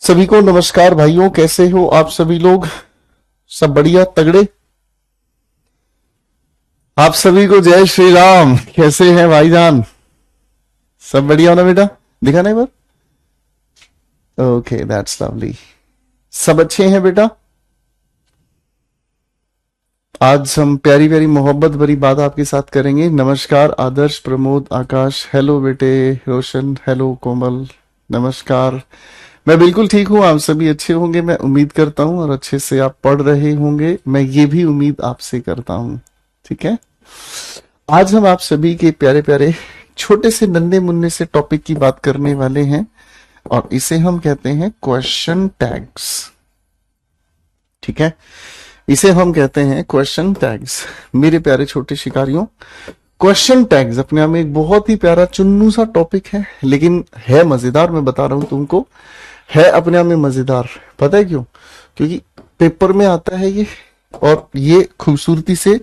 सभी को नमस्कार भाइयों, कैसे हो आप सभी लोग? सब बढ़िया तगड़े? आप सभी को जय श्री राम। कैसे हैं भाईजान? सब बढ़िया हो ना बेटा? दिखा ना एक बार। Okay, that's lovely. सब अच्छे हैं बेटा? आज हम प्यारी प्यारी मोहब्बत भरी बात आपके साथ करेंगे। नमस्कार आदर्श, प्रमोद, आकाश, हेलो बेटे। रोशन, हेलो कोमल, नमस्कार। मैं बिल्कुल ठीक हूँ, आप सभी अच्छे होंगे मैं उम्मीद करता हूँ, और अच्छे से आप पढ़ रहे होंगे मैं ये भी उम्मीद आपसे करता हूँ। ठीक है, आज हम आप सभी के प्यारे प्यारे छोटे से नन्हे मुन्ने से टॉपिक की बात करने वाले हैं, और इसे हम कहते हैं क्वेश्चन टैग्स। ठीक है, इसे हम कहते हैं क्वेश्चन टैग्स। मेरे प्यारे छोटे शिकारियों, क्वेश्चन टैग्स अपने आप में एक बहुत ही प्यारा चुन्नू सा टॉपिक है, लेकिन है मजेदार। मैं बता रहा हूं तुमको, है अपने आप में मजेदार। पता है क्यों? क्योंकि पेपर में आता है ये, और ये खूबसूरती से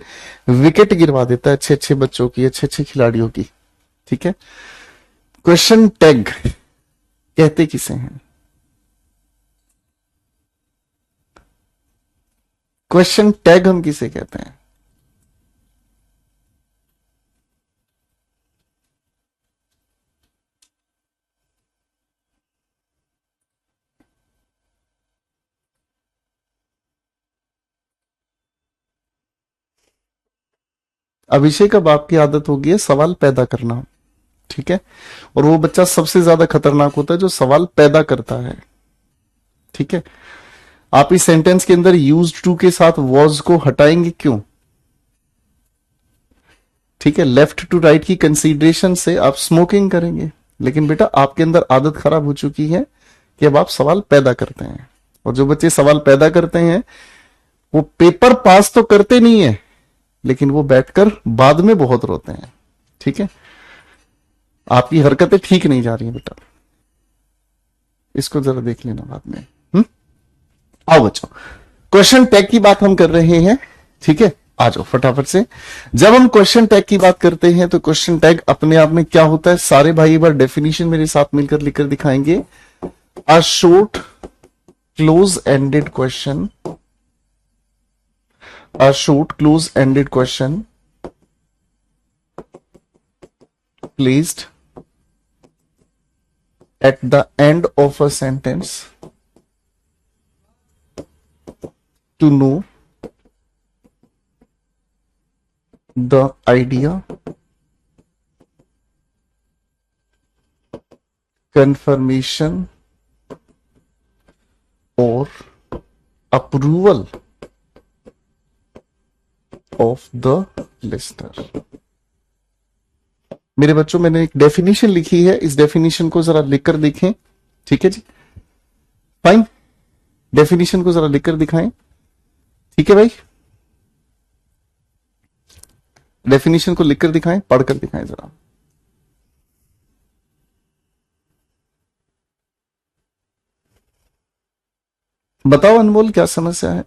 विकेट गिरवा देता है अच्छे अच्छे बच्चों की, अच्छे अच्छे खिलाड़ियों की। ठीक है, क्वेश्चन टैग कहते किसे हैं? क्वेश्चन टैग हम किसे कहते हैं? अभिषेक, अब आपकी आदत होगी है सवाल पैदा करना। ठीक है, और वो बच्चा सबसे ज्यादा खतरनाक होता है जो सवाल पैदा करता है। ठीक है, आप इस सेंटेंस के अंदर यूज्ड टू के साथ वॉज को हटाएंगे, क्यों? ठीक है, लेफ्ट टू राइट की कंसीडरेशन से आप स्मोकिंग करेंगे, लेकिन बेटा आपके अंदर आदत खराब हो चुकी है कि अब आप सवाल पैदा करते हैं। और जो बच्चे सवाल पैदा करते हैं वो पेपर पास तो करते नहीं है, लेकिन वो बैठकर बाद में बहुत रोते हैं। ठीक है, आपकी हरकतें ठीक नहीं जा रही हैं बेटा, इसको जरा देख लेना बाद में। आओ बच्चों, क्वेश्चन टैग की बात हम कर रहे हैं। ठीक है, आ जाओ फटाफट से। जब हम क्वेश्चन टैग की बात करते हैं तो क्वेश्चन टैग अपने आप में क्या होता है? सारे भाई एक बार डेफिनेशन मेरे साथ मिलकर लिखकर दिखाएंगे। A short close ended question, a short close ended question placed at the end of a sentence to know the idea, confirmation or approval of the listener। मेरे बच्चों, मैंने एक डेफिनेशन लिखी है, इस डेफिनेशन को जरा लिखकर देखें। ठीक है जी, फाइन। डेफिनेशन को जरा लिखकर दिखाएं। ठीक है भाई, डेफिनेशन को लिखकर दिखाएं, पढ़कर दिखाएं जरा। बताओ अनमोल, क्या समस्या है?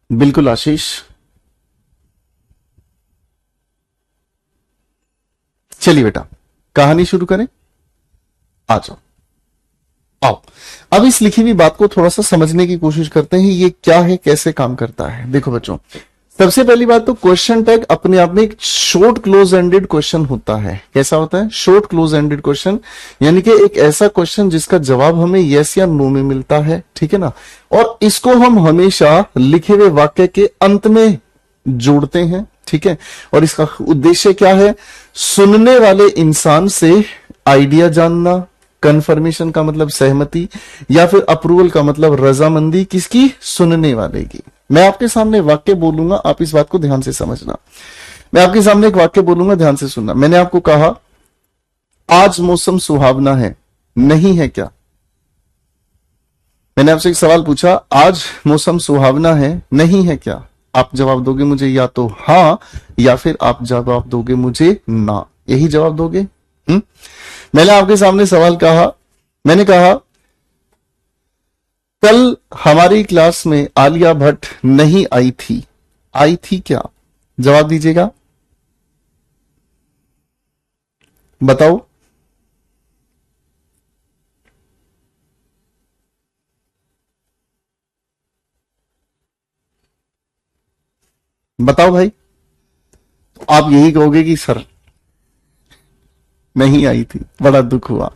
बिल्कुल आशीष, चलिए बेटा कहानी शुरू करें। आ जाओ, आओ अब इस लिखी हुई बात को थोड़ा सा समझने की कोशिश करते हैं, ये क्या है, कैसे काम करता है। देखो बच्चों, सबसे पहली बात तो क्वेश्चन टैग अपने आप में एक शॉर्ट क्लोज एंडेड क्वेश्चन होता है। कैसा होता है? शॉर्ट क्लोज एंडेड क्वेश्चन, यानी कि एक ऐसा क्वेश्चन जिसका जवाब हमें यस या नो में मिलता है। ठीक है ना, और इसको हम हमेशा लिखे हुए वाक्य के अंत में जोड़ते हैं। ठीक है, और इसका उद्देश्य क्या है? सुनने वाले इंसान से आइडिया जानना। कंफर्मेशन का मतलब सहमति, या फिर अप्रूवल का मतलब रजामंदी। किसकी? सुनने वाले की। मैं आपके सामने वाक्य बोलूंगा, आप इस बात को ध्यान से समझना। मैं आपके सामने एक वाक्य बोलूंगा, ध्यान से सुनना। मैंने आपको कहा आज मौसम सुहावना है, नहीं है क्या? मैंने आपसे एक सवाल पूछा, आज मौसम सुहावना है, नहीं है क्या? आप जवाब दोगे मुझे या तो हाँ, या फिर आप जवाब दोगे मुझे ना। यही जवाब दोगे। मैंने आपके सामने सवाल कहा, मैंने कहा कल हमारी क्लास में आलिया भट्ट नहीं आई थी, आई थी क्या? जवाब दीजिएगा, बताओ। बताओ भाई। आप यही कहोगे कि सर नहीं आई थी, बड़ा दुख हुआ।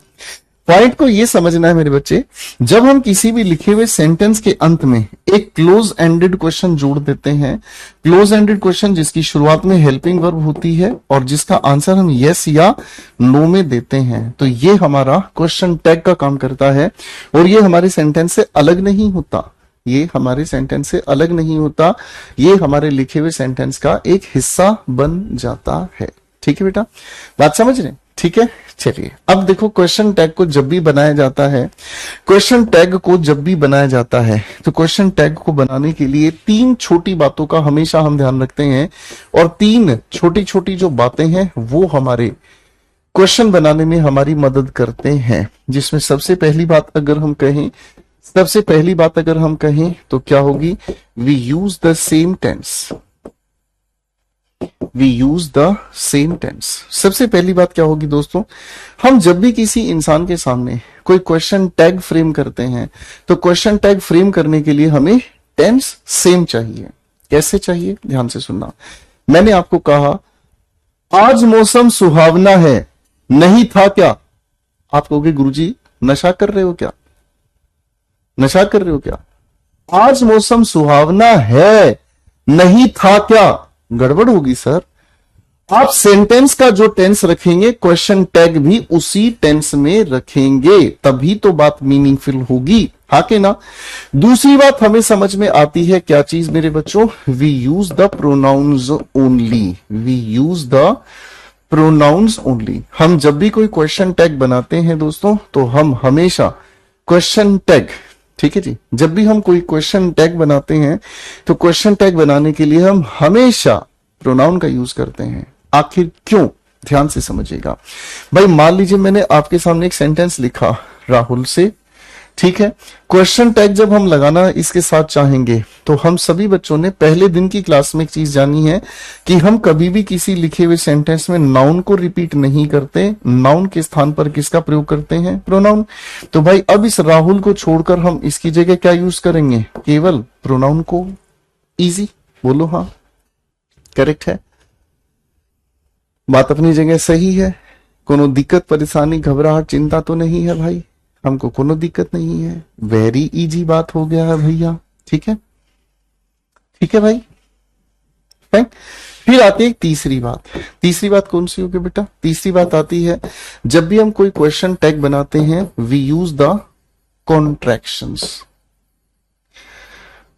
पॉइंट को ये समझना है मेरे बच्चे, जब हम किसी भी लिखे हुए सेंटेंस के अंत में एक क्लोज एंडेड क्वेश्चन जोड़ देते हैं, क्लोज एंडेड क्वेश्चन जिसकी शुरुआत में हेल्पिंग वर्ब होती है और जिसका आंसर हम यस या नो में देते हैं, तो ये हमारा क्वेश्चन टैग का काम करता है और ये हमारे सेंटेंस से अलग नहीं होता। ये हमारे सेंटेंस से अलग नहीं होता, ये हमारे लिखे हुए सेंटेंस का एक हिस्सा बन जाता है। ठीक है बेटा, बात समझ रहे हैं? ठीक है, चलिए अब देखो, क्वेश्चन टैग को जब भी बनाया जाता है, क्वेश्चन टैग को जब भी बनाया जाता है तो क्वेश्चन टैग को बनाने के लिए तीन छोटी बातों का हमेशा हम ध्यान रखते हैं, और तीन छोटी छोटी जो बातें हैं वो हमारे क्वेश्चन बनाने में हमारी मदद करते हैं। जिसमें सबसे पहली बात अगर हम कहें, सबसे पहली बात अगर हम कहें तो क्या होगी? We use the same tense. We use the same tense. सबसे पहली बात क्या होगी दोस्तों, हम जब भी किसी इंसान के सामने कोई क्वेश्चन टैग फ्रेम करते हैं तो क्वेश्चन टैग फ्रेम करने के लिए हमें टेंस सेम चाहिए। कैसे चाहिए? ध्यान से सुनना। मैंने आपको कहा आज मौसम सुहावना है, नहीं था क्या? आप कहोगे गुरुजी नशा कर रहे हो क्या? नशा कर रहे हो क्या? आज मौसम सुहावना है, नहीं था क्या? गड़बड़ होगी सर। आप सेंटेंस का जो टेंस रखेंगे क्वेश्चन टैग भी उसी टेंस में रखेंगे, तभी तो बात मीनिंगफुल होगी। हाँ के ना? दूसरी बात हमें समझ में आती है क्या चीज मेरे बच्चों? We use the pronouns only. We use the pronouns only. हम जब भी कोई क्वेश्चन टैग बनाते हैं दोस्तों तो हम हमेशा क्वेश्चन टैग, ठीक है जी, जब भी हम कोई क्वेश्चन टैग बनाते हैं तो क्वेश्चन टैग बनाने के लिए हम हमेशा प्रोनाउन का यूज करते हैं। आखिर क्यों? ध्यान से समझिएगा भाई। मान लीजिए मैंने आपके सामने एक सेंटेंस लिखा राहुल से, ठीक है। क्वेश्चन टैग जब हम लगाना इसके साथ चाहेंगे तो हम सभी बच्चों ने पहले दिन की क्लास में एक चीज जानी है कि हम कभी भी किसी लिखे हुए सेंटेंस में नाउन को रिपीट नहीं करते। नाउन के स्थान पर किसका प्रयोग करते हैं? प्रोनाउन। तो भाई अब इस राहुल को छोड़कर हम इसकी जगह क्या यूज करेंगे? केवल प्रोनाउन को। इजी, बोलो हाँ, करेक्ट है। बात अपनी जगह सही है। कोनो दिक्कत परेशानी घबराहट चिंता तो नहीं है भाई? हमको कोनो दिक्कत नहीं है। वेरी इजी बात हो गया है भैया। ठीक है, ठीक है भाई। फाइन। फिर आती है तीसरी बात। तीसरी बात कौन सी होगी बेटा? तीसरी बात आती है जब भी हम कोई क्वेश्चन टैग बनाते हैं we use the contractions.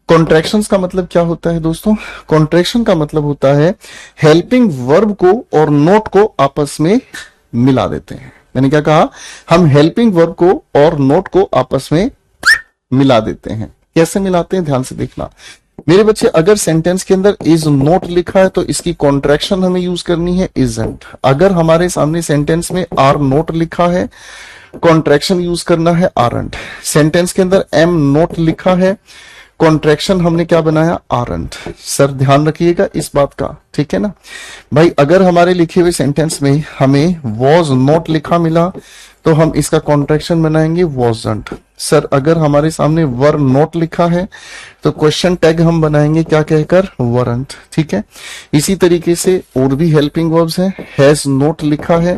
Contractions का मतलब क्या होता है दोस्तों? कॉन्ट्रैक्शन का मतलब होता है हेल्पिंग वर्ब को और नोट को आपस में मिला देते हैं। मैंने क्या कहा? हम हेल्पिंग वर्ब को और नोट को आपस में मिला देते हैं। कैसे मिलाते हैं? ध्यान से देखना मेरे बच्चे। अगर सेंटेंस के अंदर इज नॉट लिखा है तो इसकी कॉन्ट्रैक्शन हमें यूज करनी है इजंट। अगर हमारे सामने सेंटेंस में आर नॉट लिखा है, कॉन्ट्रैक्शन यूज करना है आरंट। सेंटेंस के अंदर एम नॉट लिखा है, कॉन्ट्रैक्शन हमने क्या बनाया? आरंट। सर ध्यान रखिएगा इस बात का, ठीक है ना भाई। अगर हमारे लिखे हुए सेंटेंस में हमें वॉज नॉट लिखा मिला तो हम इसका कॉन्ट्रैक्शन बनाएंगे वॉजंट। सर अगर हमारे सामने वर नॉट लिखा है तो क्वेश्चन टैग हम बनाएंगे क्या कहकर? वरंट। ठीक है, इसी तरीके से और भी हेल्पिंग वर्ब्स हैं। हैज नॉट लिखा है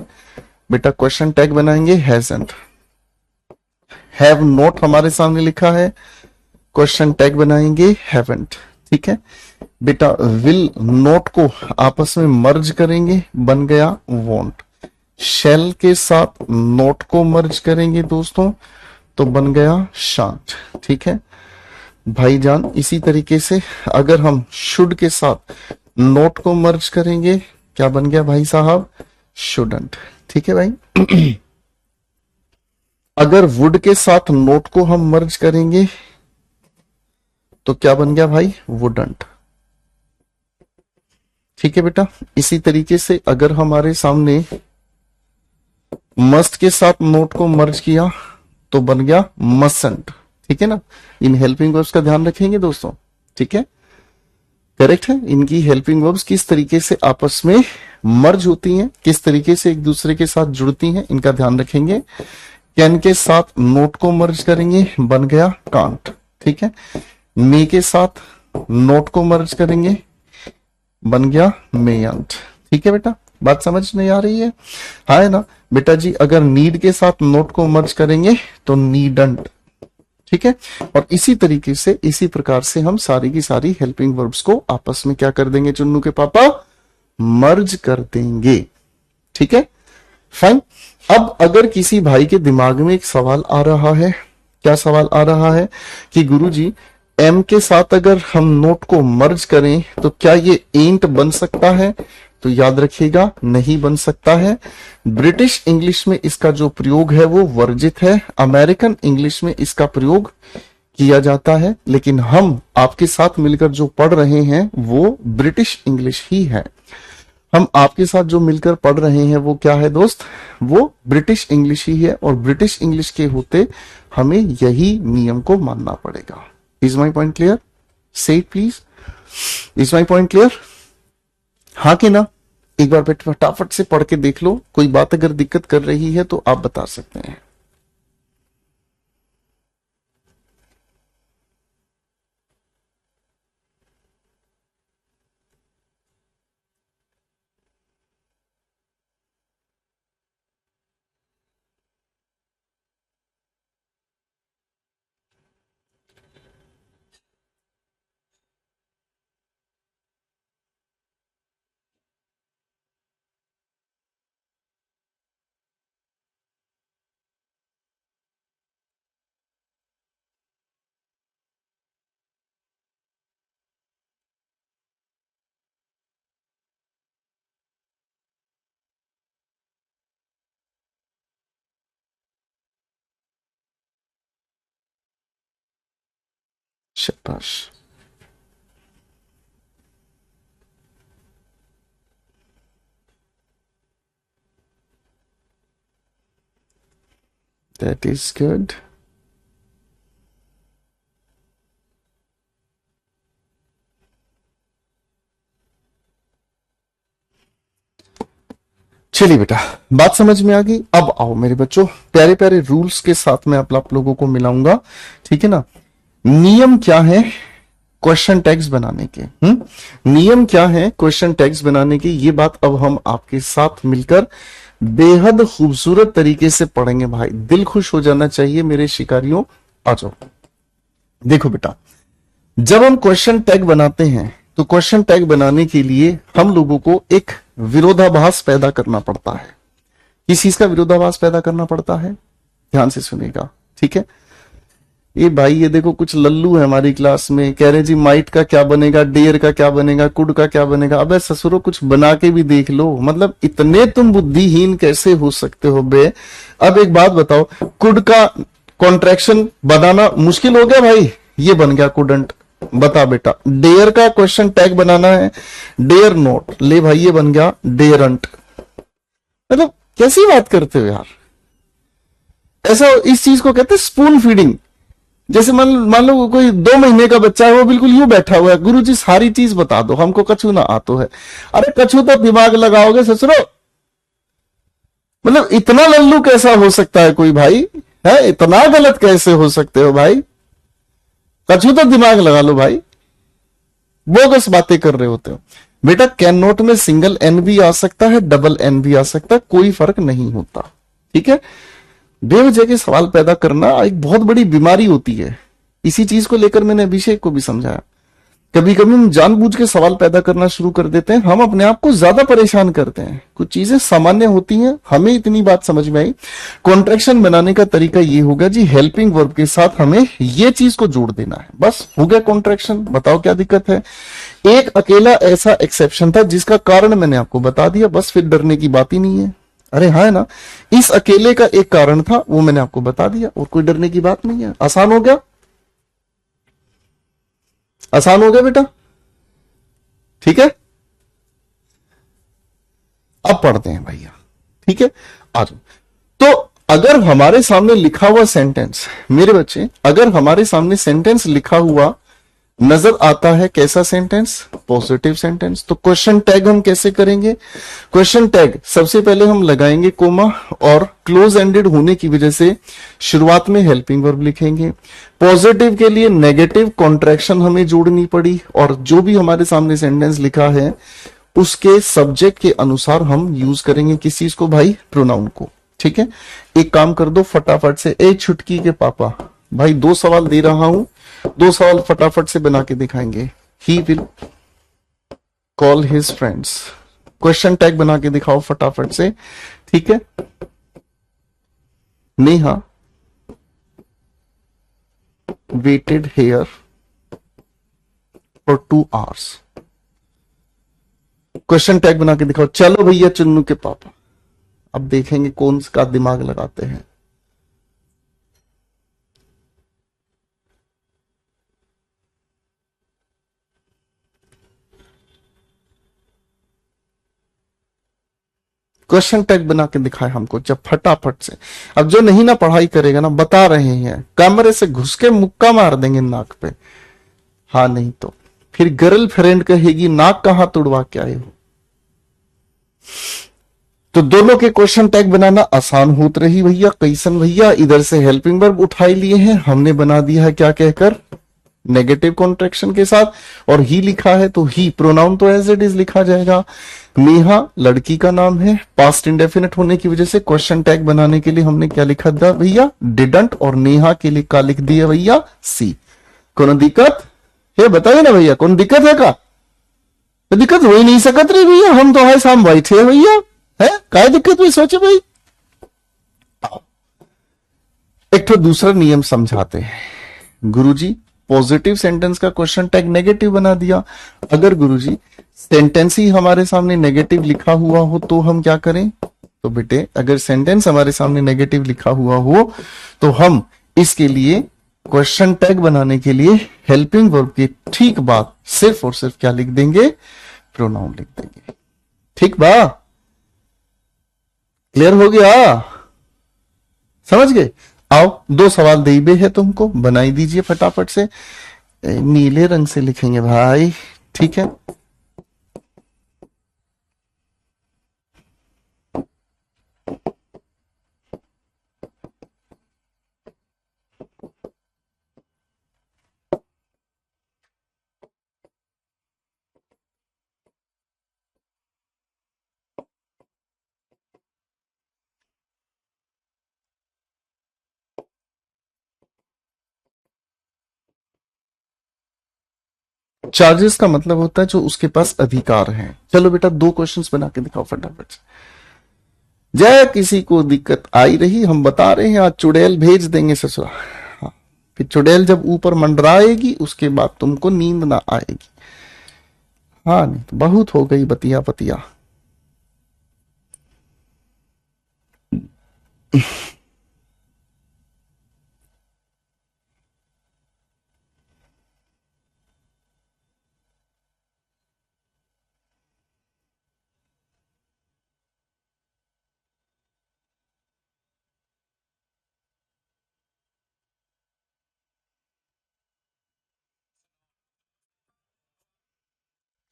बेटा, क्वेश्चन टैग बनाएंगे हैजंट। हैव नॉट हमारे सामने लिखा है, क्वेश्चन टैग बनाएंगे हैवंट। ठीक है बेटा। विल नोट को आपस में मर्ज करेंगे, बन गया वॉन्ट। शेल के साथ नोट को मर्ज करेंगे दोस्तों तो बन गया शांत। ठीक है भाईजान। इसी तरीके से अगर हम शुड के साथ नोट को मर्ज करेंगे क्या बन गया भाई साहब? शुडंट। ठीक है भाई। अगर वुड के साथ नोट को हम मर्ज करेंगे तो क्या बन गया भाई? वुडंट। ठीक है बेटा। इसी तरीके से अगर हमारे सामने मस्ट के साथ नोट को मर्ज किया तो बन गया मसंट। ठीक है ना। इन हेल्पिंग वर्ब्स का ध्यान रखेंगे दोस्तों। ठीक है, करेक्ट है। इनकी हेल्पिंग वर्ब्स किस तरीके से आपस में मर्ज होती हैं, किस तरीके से एक दूसरे के साथ जुड़ती हैं, इनका ध्यान रखेंगे। कैन के साथ नोट को मर्ज करेंगे, बन गया कांट। ठीक है। मे के साथ नोट को मर्ज करेंगे, बन गया मेयंट। ठीक है बेटा, बात समझ नहीं आ रही है? हाँ है ना बेटा जी। अगर नीड के साथ नोट को मर्ज करेंगे तो नीडंट। ठीक है। और इसी तरीके से, इसी प्रकार से हम सारी की सारी हेल्पिंग वर्ब्स को आपस में क्या कर देंगे चुन्नू के पापा? मर्ज कर देंगे। ठीक है, फाइन। अब अगर किसी भाई के दिमाग में एक सवाल आ रहा है, क्या सवाल आ रहा है कि गुरुजी एम के साथ अगर हम नोट को मर्ज करें तो क्या ये एंट बन सकता है? तो याद रखिएगा, नहीं बन सकता है। ब्रिटिश इंग्लिश में इसका जो प्रयोग है वो वर्जित है, अमेरिकन इंग्लिश में इसका प्रयोग किया जाता है, लेकिन हम आपके साथ मिलकर जो पढ़ रहे हैं वो ब्रिटिश इंग्लिश ही है। हम आपके साथ जो मिलकर पढ़ रहे हैं वो क्या है दोस्त? वो ब्रिटिश इंग्लिश ही है, और ब्रिटिश इंग्लिश के होते हमें यही नियम को मानना पड़ेगा। Is my point clear? Say it please. Is my point clear? हाँ कि ना? एक बार फटाफट से पढ़ के देख लो, कोई बात अगर दिक्कत कर रही है तो आप बता सकते हैं। शाबाश। That is good. चलिए बेटा, बात समझ में आ गई। अब आओ मेरे बच्चों, प्यारे प्यारे रूल्स के साथ में आप लोगों को मिलाऊंगा। ठीक है ना। नियम क्या है क्वेश्चन टैग्स बनाने के? नियम क्या है क्वेश्चन टैग्स बनाने की? ये बात अब हम आपके साथ मिलकर बेहद खूबसूरत तरीके से पढ़ेंगे। भाई दिल खुश हो जाना चाहिए मेरे शिकारियों। आ जाओ, देखो बेटा, जब हम क्वेश्चन टैग बनाते हैं तो क्वेश्चन टैग बनाने के लिए हम लोगों को एक विरोधाभास पैदा करना पड़ता है। किस चीज का विरोधाभास पैदा करना पड़ता है? ध्यान से सुनिएगा। ठीक है। ये भाई, ये देखो कुछ लल्लू है हमारी क्लास में, कह रहे जी माइट का क्या बनेगा, डेयर का क्या बनेगा, कुड का क्या बनेगा। अबे ससुरो, कुछ बना के भी देख लो। मतलब इतने तुम बुद्धिहीन कैसे हो सकते हो बे? अब एक बात बताओ, कुड का कॉन्ट्रैक्शन बनाना मुश्किल हो गया भाई, ये बन गया कुडंट। बता बेटा, डेयर का क्वेश्चन टैग बनाना है, डेयर नोट, ले भाई ये बन गया डेयरंट। मतलब कैसी बात करते हो यार? ऐसा, इस चीज को कहते हैं स्पून फीडिंग। जैसे मान लो कोई 2 महीने का बच्चा है, वो बिल्कुल यूं बैठा हुआ है, गुरुजी सारी चीज बता दो, हमको कछु ना आतो है। अरे कछु तो दिमाग लगाओगे ससुरो। मतलब इतना लल्लू कैसा हो सकता है कोई भाई? है इतना गलत कैसे हो सकते हो भाई? कछु तो दिमाग लगा लो भाई, बोगस बातें कर रहे होते हो। बेटा कैन नोट में सिंगल एन भी आ सकता है, डबल एन भी आ सकता है, कोई फर्क नहीं होता। ठीक है। बेवजह के सवाल पैदा करना एक बहुत बड़ी बीमारी होती है। इसी चीज को लेकर मैंने अभिषेक को भी समझाया। कभी कभी हम जानबूझ के सवाल पैदा करना शुरू कर देते हैं, हम अपने आप को ज्यादा परेशान करते हैं। कुछ चीजें सामान्य होती हैं, हमें इतनी बात समझ में आई। कॉन्ट्रैक्शन बनाने का तरीका ये होगा जी, हेल्पिंग वर्ब के साथ हमें ये चीज को जोड़ देना है, बस हो गया कॉन्ट्रैक्शन। बताओ क्या दिक्कत है? एक अकेला ऐसा एक्सेप्शन था जिसका कारण मैंने आपको बता दिया, बस फिर डरने की बात ही नहीं है। अरे हाँ है ना, इस अकेले का एक कारण था, वो मैंने आपको बता दिया, और कोई डरने की बात नहीं है। आसान हो गया, आसान हो गया बेटा। ठीक है, अब पढ़ते हैं भैया, ठीक है, आ जाओ। तो अगर हमारे सामने लिखा हुआ सेंटेंस, मेरे बच्चे, अगर हमारे सामने सेंटेंस लिखा हुआ नजर आता है, कैसा सेंटेंस, पॉजिटिव सेंटेंस, तो क्वेश्चन टैग हम कैसे करेंगे? क्वेश्चन टैग सबसे पहले हम लगाएंगे कोमा, और क्लोज एंडेड होने की वजह से शुरुआत में हेल्पिंग वर्ब लिखेंगे। पॉजिटिव के लिए नेगेटिव कॉन्ट्रैक्शन हमें जोड़नी पड़ी, और जो भी हमारे सामने सेंटेंस लिखा है उसके सब्जेक्ट के अनुसार हम यूज करेंगे किस चीज को भाई, प्रोनाउन को, ठीक है। एक काम कर दो फटाफट से, ए छुटकी के पापा, भाई 2 सवाल दे रहा हूं, 2 सवाल फटाफट से बना के दिखाएंगे। He will call his friends, question tag बना के दिखाओ फटाफट से, ठीक है। Neha waited here for 2 hours, question tag बना के दिखाओ। चलो भैया चुन्नू के पापा, अब देखेंगे कौन सा दिमाग लगाते हैं। क्वेश्चन टैग बना के दिखाए हमको जब, फटाफट से। अब जो नहीं ना पढ़ाई करेगा ना, बता रहे हैं कैमरे से घुस के मुक्का मार देंगे नाक पे, हाँ नहीं तो फिर गर्लफ्रेंड कहेगी नाक कहां तुड़वा के आए हो। तो दोनों के क्वेश्चन टैग बनाना आसान होत रही भैया। कैसन भैया, इधर से हेल्पिंग वर्ब उठाई लिए हैं हमने, बना दिया है क्या कहकर, नेगेटिव कॉन्ट्रैक्शन के साथ, और ही लिखा है तो ही, प्रोनाउन तो एज इट इज लिखा जाएगा। नेहा लड़की का नाम है, पास्ट इंडेफिनिट होने की वजह से क्वेश्चन टैग बनाने के लिए हमने क्या लिखा था भैया, डिडंट, और नेहा के लिए क्या लिख दिया भैया, सी। कौन दिक्कत है बताइए ना भैया, कौन दिक्कत है का? तो दिक्कत हो ही नहीं सकत रही भैया, हम तो है शाम बैठे भैया, है क्या दिक्कत हुई, सोचे भाई। एक तो दूसरा नियम समझाते हैं गुरुजी, पॉजिटिव सेंटेंस का क्वेश्चन टैग नेगेटिव बना दिया। अगर गुरुजी सेंटेंस ही हमारे सामने नेगेटिव लिखा हुआ हो तो हम क्या करें? तो बेटे अगर सेंटेंस हमारे सामने नेगेटिव लिखा हुआ हो तो हम इसके लिए क्वेश्चन टैग बनाने के लिए हेल्पिंग वर्ब के ठीक बाद सिर्फ और सिर्फ क्या लिख देंगे? प्रोनाउन लिख देंगे। ठीक बा, क्लियर हो गया, समझ गए? आओ 2 सवाल दे है तुमको, बनाई दीजिए फटाफट से। नीले रंग से लिखेंगे भाई, ठीक है। चार्जेस का मतलब होता है जो उसके पास अधिकार है। चलो बेटा 2 क्वेश्चंस बना के दिखाओ फटाफट से। जय किसी को दिक्कत आई रही, हम बता रहे हैं आज चुड़ैल भेज देंगे ससुरा। हाँ, फिर चुड़ैल जब ऊपर मंडराएगी उसके बाद तुमको नींद ना आएगी। हाँ नहीं तो बहुत हो गई बतिया पतिया।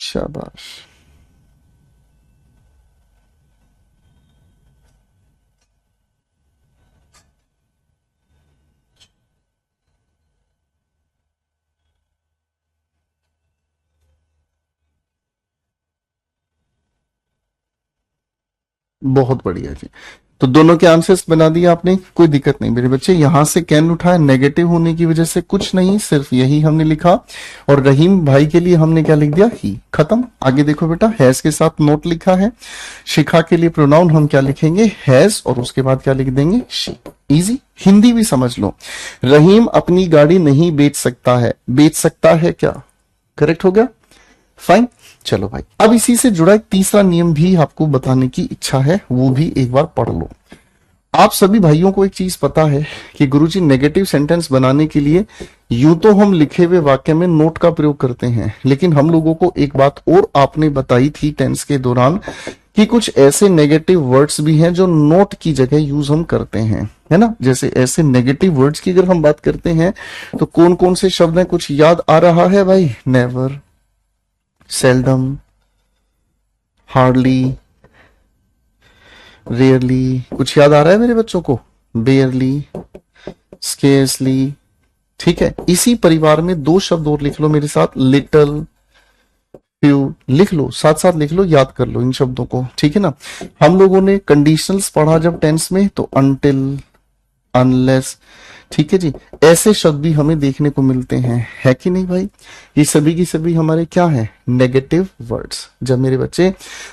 शाबाश। बहुत बढ़िया जी। तो दोनों के आंसर्स बना दिए आपने, कोई दिक्कत नहीं मेरे बच्चे। यहां से कैन उठाया, नेगेटिव होने की वजह से कुछ नहीं, सिर्फ यही हमने लिखा। और रहीम भाई के लिए हमने क्या लिख दिया? ही। खत्म। आगे देखो बेटा, हैज के साथ नोट लिखा है। शिखा के लिए प्रोनाउन हम क्या लिखेंगे? हैज, और उसके बाद क्या लिख देंगे? शी। इजी। हिंदी भी समझ लो। रहीम अपनी गाड़ी नहीं बेच सकता है, बेच सकता है क्या? करेक्ट हो गया, फाइन। चलो भाई, अब इसी से जुड़ा एक तीसरा नियम भी आपको बताने की इच्छा है, वो भी एक बार पढ़ लो। आप सभी भाइयों को एक चीज पता है कि गुरुजी नेगेटिव सेंटेंस बनाने के लिए यूं तो हम लिखे हुए वाक्य में नोट का प्रयोग करते हैं, लेकिन हम लोगों को एक बात और आपने बताई थी टेंस के दौरान कि कुछ ऐसे नेगेटिव वर्ड्स भी हैं जो नोट की जगह यूज हम करते हैं, है ना। जैसे ऐसे नेगेटिव वर्ड्स की अगर हम बात करते हैं तो कौन कौन से शब्द हैं, कुछ याद आ रहा है भाई? नेवर, सेल्डम, हार्डली, रेयरली, कुछ याद आ रहा है मेरे बच्चों को? बेयरली, स्केर्सली, ठीक है। इसी परिवार में दो शब्द और लिख लो मेरे साथ, लिटल, फ्यू। लिख लो, साथ साथ लिख लो, याद कर लो इन शब्दों को, ठीक है ना। हम लोगों ने कंडीशनल्स पढ़ा जब टेंस में, तो अनटिल, अनलेस, ठीक है जी। ऐसे शब्द भी हमें देखने को मिलते हैं, है कि नहीं भाई? ये सभी की सभी हमारे क्या है? Negative words. जब मेरे बच्चे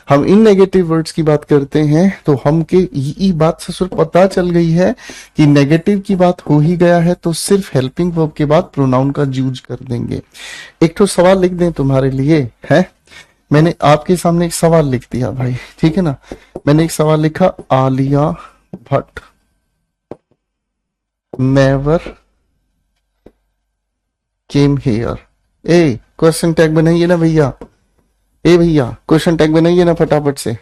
हम इन नेगेटिव वर्ड्स की बात करते हैं तो हम के ये बात से सिर्फ पता चल गई है कि नेगेटिव की बात हो ही गया है तो सिर्फ हेल्पिंग वर्ब के बाद प्रोनाउन का यूज कर देंगे। एक तो सवाल लिख दें तुम्हारे लिए, है। मैंने आपके सामने एक सवाल लिख दिया भाई, ठीक है ना। मैंने एक सवाल लिखा, Alia Bhatt never came here. A, question tag बनाइए ना भैया। ए भैया, क्वेश्चन टैग बनाइए ना फटाफट से।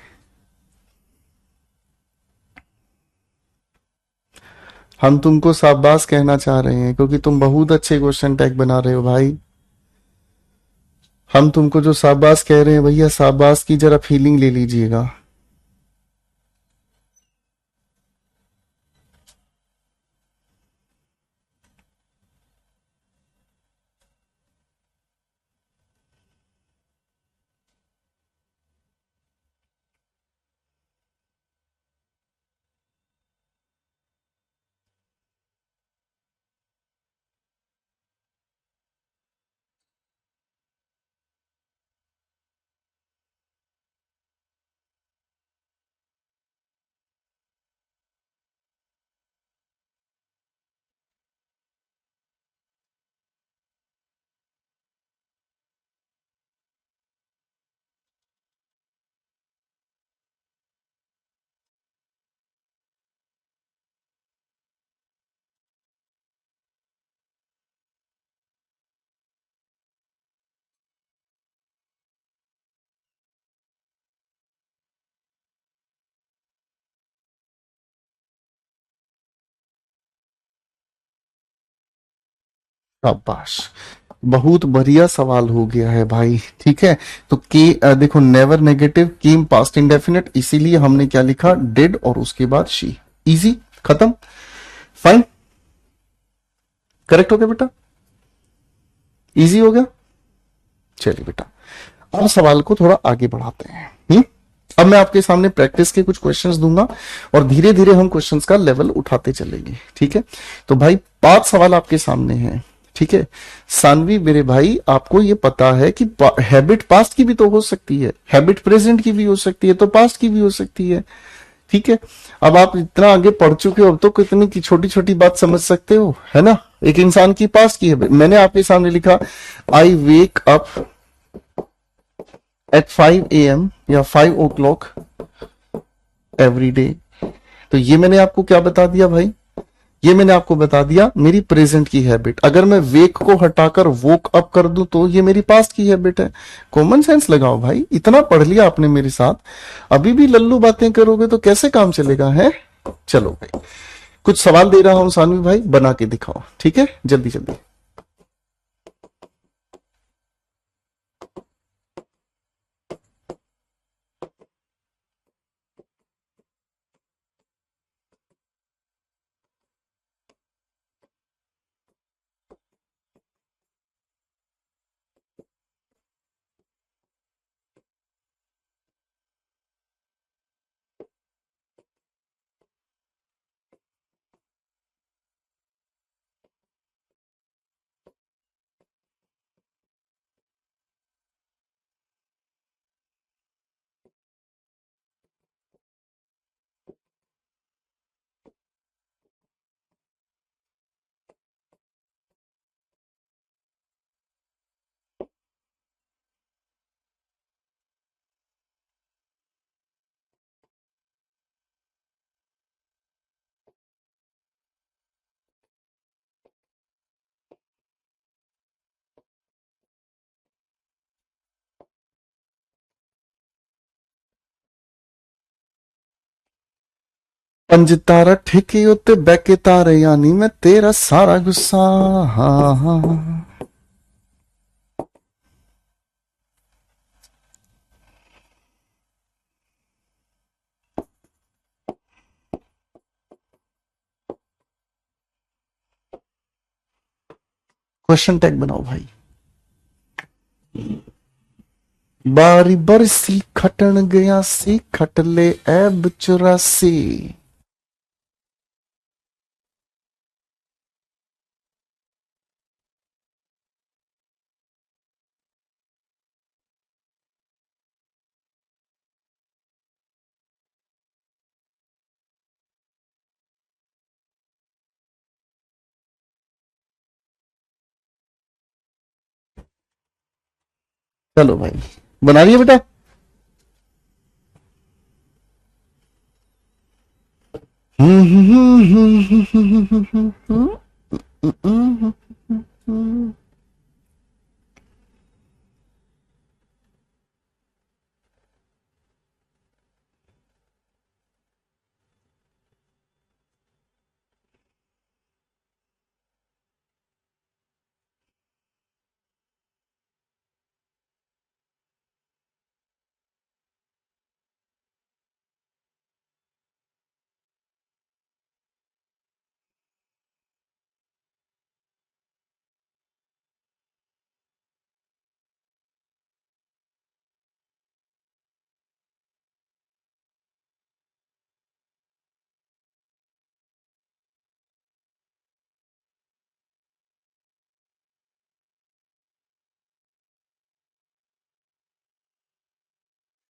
हम तुमको शाबाश कहना चाह रहे हैं क्योंकि तुम बहुत अच्छे क्वेश्चन टैग बना रहे हो भाई। हम तुमको जो शाबाश कह रहे हैं भैया, शाबाश की जरा फीलिंग ले लीजिएगा। शाबाश, बहुत बढ़िया सवाल हो गया है भाई, ठीक है। तो देखो, नेवर नेगेटिव, केम पास्ट इंडेफिनिट, इसीलिए हमने क्या लिखा, डिड और उसके बाद शी। इजी, खत्म, फाइन, करेक्ट हो गया बेटा, इजी हो गया। चलिए बेटा, अब सवाल को थोड़ा आगे बढ़ाते हैं। अब मैं आपके सामने प्रैक्टिस के कुछ क्वेश्चंस दूंगा और धीरे धीरे हम क्वेश्चंस का लेवल उठाते चलेंगे, ठीक है। तो भाई 5 सवाल आपके सामने हैं, ठीक है। सानवी मेरे भाई, आपको ये पता है कि हैबिट पास्ट की भी तो हो सकती है, हैबिट प्रेजेंट की भी हो सकती है, तो पास्ट की भी हो सकती है, ठीक है। अब आप इतना आगे पढ़ चुके हो, अब तो कितनी की छोटी छोटी बात समझ सकते हो, है ना। एक इंसान की पास्ट की है, मैंने आपके सामने लिखा, आई वेक अप एट 5 AM या 5 o'clock एवरी डे। तो ये मैंने आपको क्या बता दिया भाई? ये मैंने आपको बता दिया मेरी प्रेजेंट की हैबिट। अगर मैं वेक को हटाकर वोक अप कर दूं तो ये मेरी पास्ट की हैबिट है। कॉमन सेंस लगाओ भाई, इतना पढ़ लिया आपने मेरे साथ, अभी भी लल्लू बातें करोगे तो कैसे काम चलेगा, है। चलो भाई, कुछ सवाल दे रहा हूं सानवी भाई, बना के दिखाओ, ठीक है, जल्दी जल्दी। पंज तारा ठेके उत्ते बैके तारे यानी मैं तेरा सारा गुस्सा। हाँ हाँ। क्वेश्चन टैग बनाओ भाई। बारी बरसी खटन गया सी खटले ऐब 84। चलो भाई, बना लिया बेटा।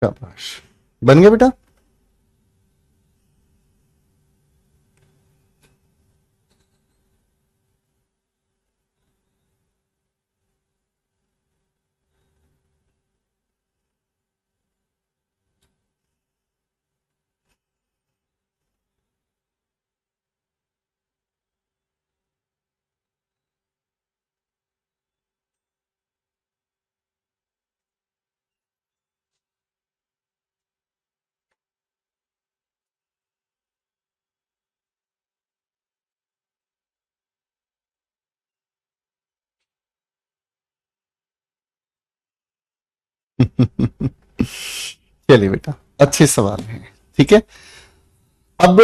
शाबाश, बन गया बेटा। चलिए बेटा, अच्छे सवाल हैं। ठीक है, अब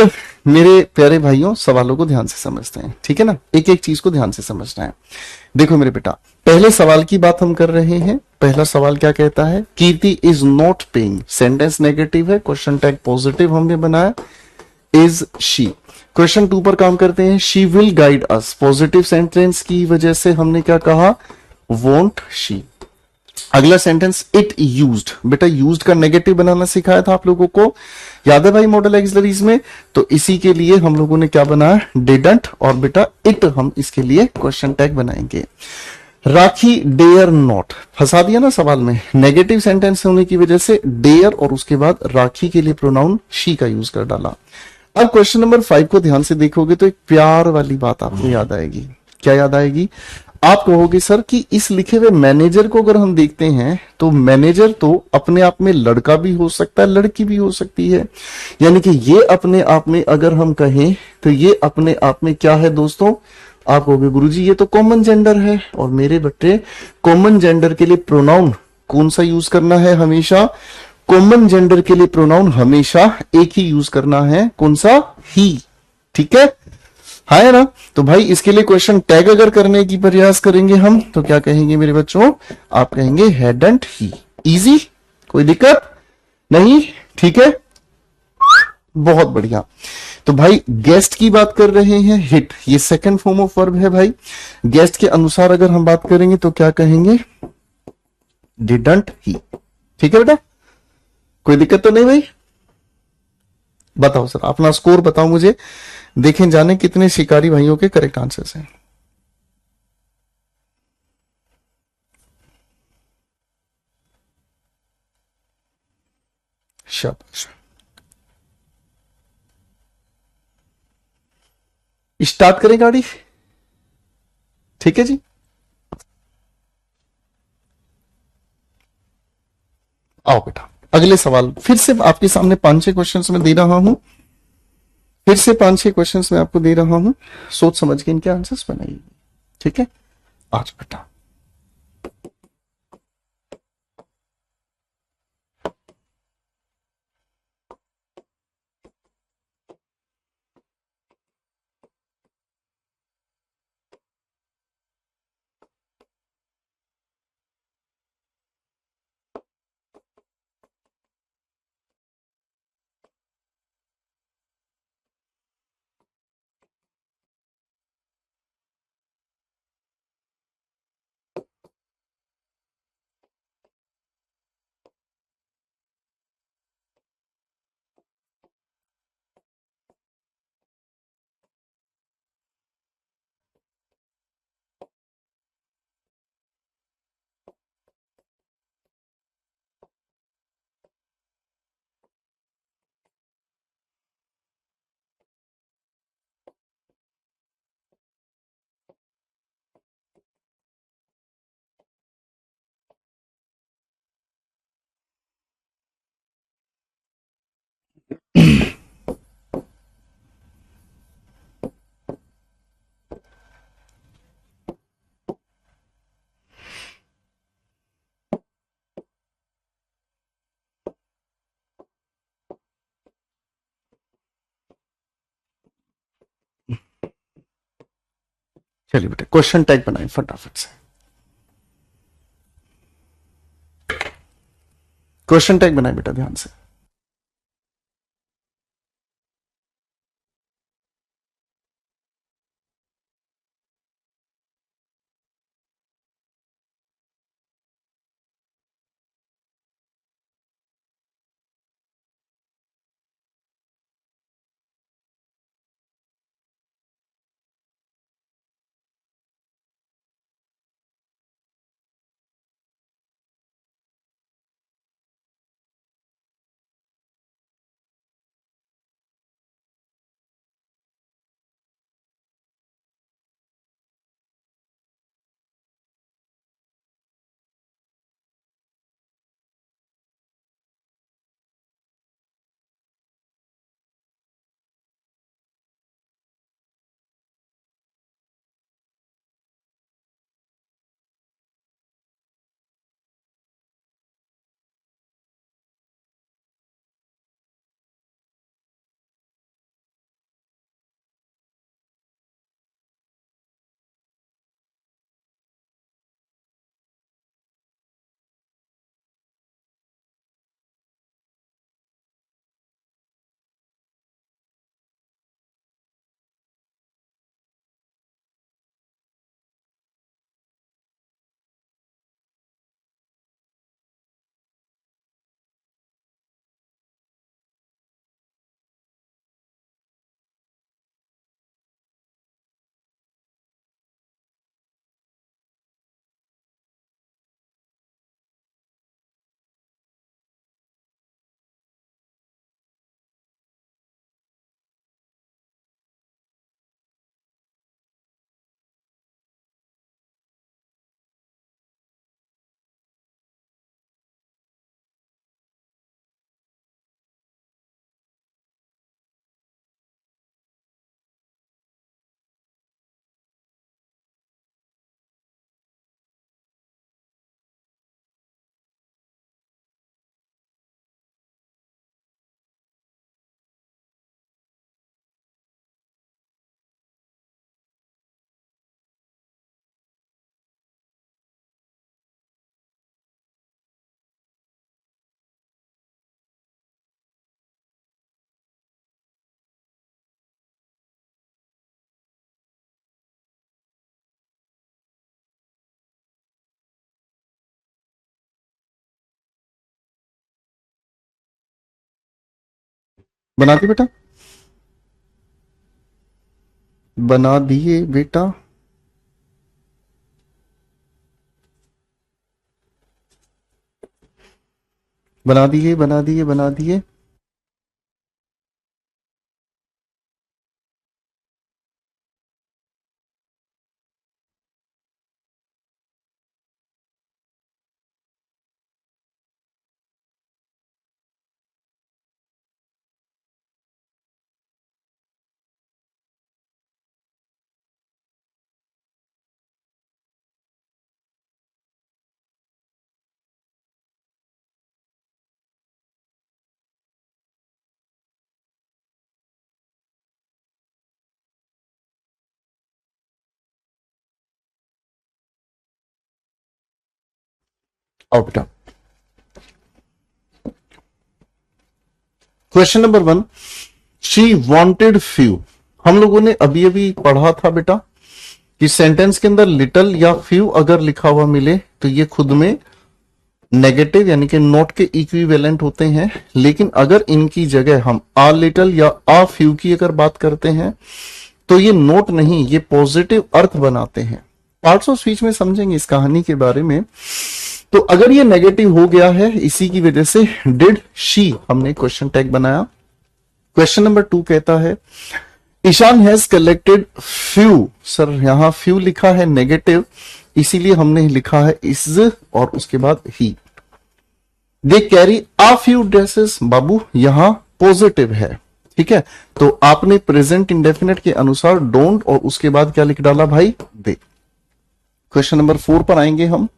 मेरे प्यारे भाइयों सवालों को ध्यान से समझते हैं। ठीक है ना, एक एक चीज को ध्यान से समझना है। देखो मेरे बेटा, पहले सवाल की बात हम कर रहे हैं। पहला सवाल क्या कहता है? Kirti is not paying. Sentence negative है, क्वेश्चन टैग पॉजिटिव हमने बनाया। Is she. क्वेश्चन टू पर काम करते हैं। She will guide us. Positive sentence की वजह से हमने क्या कहा? Won't she. अगला सेंटेंस इट यूज्ड। बेटा यूज्ड का नेगेटिव बनाना सिखाया था आप लोगों को, याद है भाई मॉडल एक्सिलरीज में? तो इसी के लिए हम लोगों ने क्या बनाया? डिडंट। और बेटा इट हम इसके लिए क्वेश्चन टैग बनाएंगे। राखी डेयर नॉट। फंसा दिया ना सवाल में, नेगेटिव सेंटेंस होने की वजह से डेयर और उसके बाद राखी के लिए प्रोनाउन शी का यूज कर डाला। अब क्वेश्चन नंबर 5 को ध्यान से देखोगे तो एक प्यार वाली बात आपको याद आएगी। क्या याद आएगी? आप कहोगे सर कि इस लिखे हुए मैनेजर को अगर हम देखते हैं तो मैनेजर तो अपने आप में लड़का भी हो सकता है, लड़की भी हो सकती है। यानी कि ये अपने आप में अगर हम कहें तो ये अपने आप में क्या है दोस्तों? आप कहोगे गुरुजी ये तो कॉमन जेंडर है। और मेरे बच्चे, कॉमन जेंडर के लिए प्रोनाउन कौन सा यूज करना है? हमेशा कॉमन जेंडर के लिए प्रोनाउन हमेशा एक ही यूज करना है। कौन सा? ही। ठीक है, हाँ है ना? तो भाई इसके लिए क्वेश्चन टैग अगर करने की प्रयास करेंगे हम तो क्या कहेंगे मेरे बच्चों? आप कहेंगे हैडंट ही। इजी, कोई दिक्कत नहीं। ठीक है, बहुत बढ़िया। तो भाई गेस्ट की बात कर रहे हैं, हिट ये सेकंड फॉर्म ऑफ वर्ब है भाई। गेस्ट के अनुसार अगर हम बात करेंगे तो क्या कहेंगे? Didn't he. ठीक है बेटा, कोई दिक्कत तो नहीं भाई? बताओ सर, अपना स्कोर बताओ मुझे, देखें जाने कितने शिकारी भाइयों के करेक्ट आंसर्स हैं। शाबाश। स्टार्ट करें गाड़ी? ठीक है जी। आओ बेटा, अगले सवाल फिर से आपके सामने 5-6 क्वेश्चंस में दे रहा हूं। फिर से 5-6 क्वेश्चंस मैं आपको दे रहा हूं, सोच समझ के इनके आंसर्स बनाइए। ठीक है, आज बेटा। चलिए बेटा, क्वेश्चन टैग बनाए फटाफट से। क्वेश्चन टैग बनाए बेटा ध्यान से। बना दी बेटा, बना दिए बेटा। बना दिए, बना दिए, बना दिए। आओ बेटा, question number 1, she wanted few. हम लोगों ने अभी अभी पढ़ा था बेटा कि सेंटेंस के अंदर लिटल या फ्यू अगर लिखा हुआ मिले तो ये खुद में नेगेटिव यानी कि नॉट के इक्विवेलेंट होते हैं, लेकिन अगर इनकी जगह हम आ लिटल या आ फ्यू की अगर बात करते हैं तो ये नोट नहीं, ये पॉजिटिव अर्थ बनाते हैं। पार्ट्स ऑफ स्पीच में समझेंगे इस कहानी के बारे में। तो अगर ये नेगेटिव हो गया है इसी की वजह से डिड शी हमने क्वेश्चन टैग बनाया। क्वेश्चन नंबर 2 कहता है Ishan has collected few. Sir यहां फ्यू लिखा है नेगेटिव, इसीलिए हमने लिखा है इज और उसके बाद ही। They carry a few dresses. बाबू यहां पॉजिटिव है, ठीक है, तो आपने प्रेजेंट इंडेफिनेट के अनुसार डोंट और उसके बाद क्या लिख डाला भाई, दे। क्वेश्चन नंबर 4 पर आएंगे हम।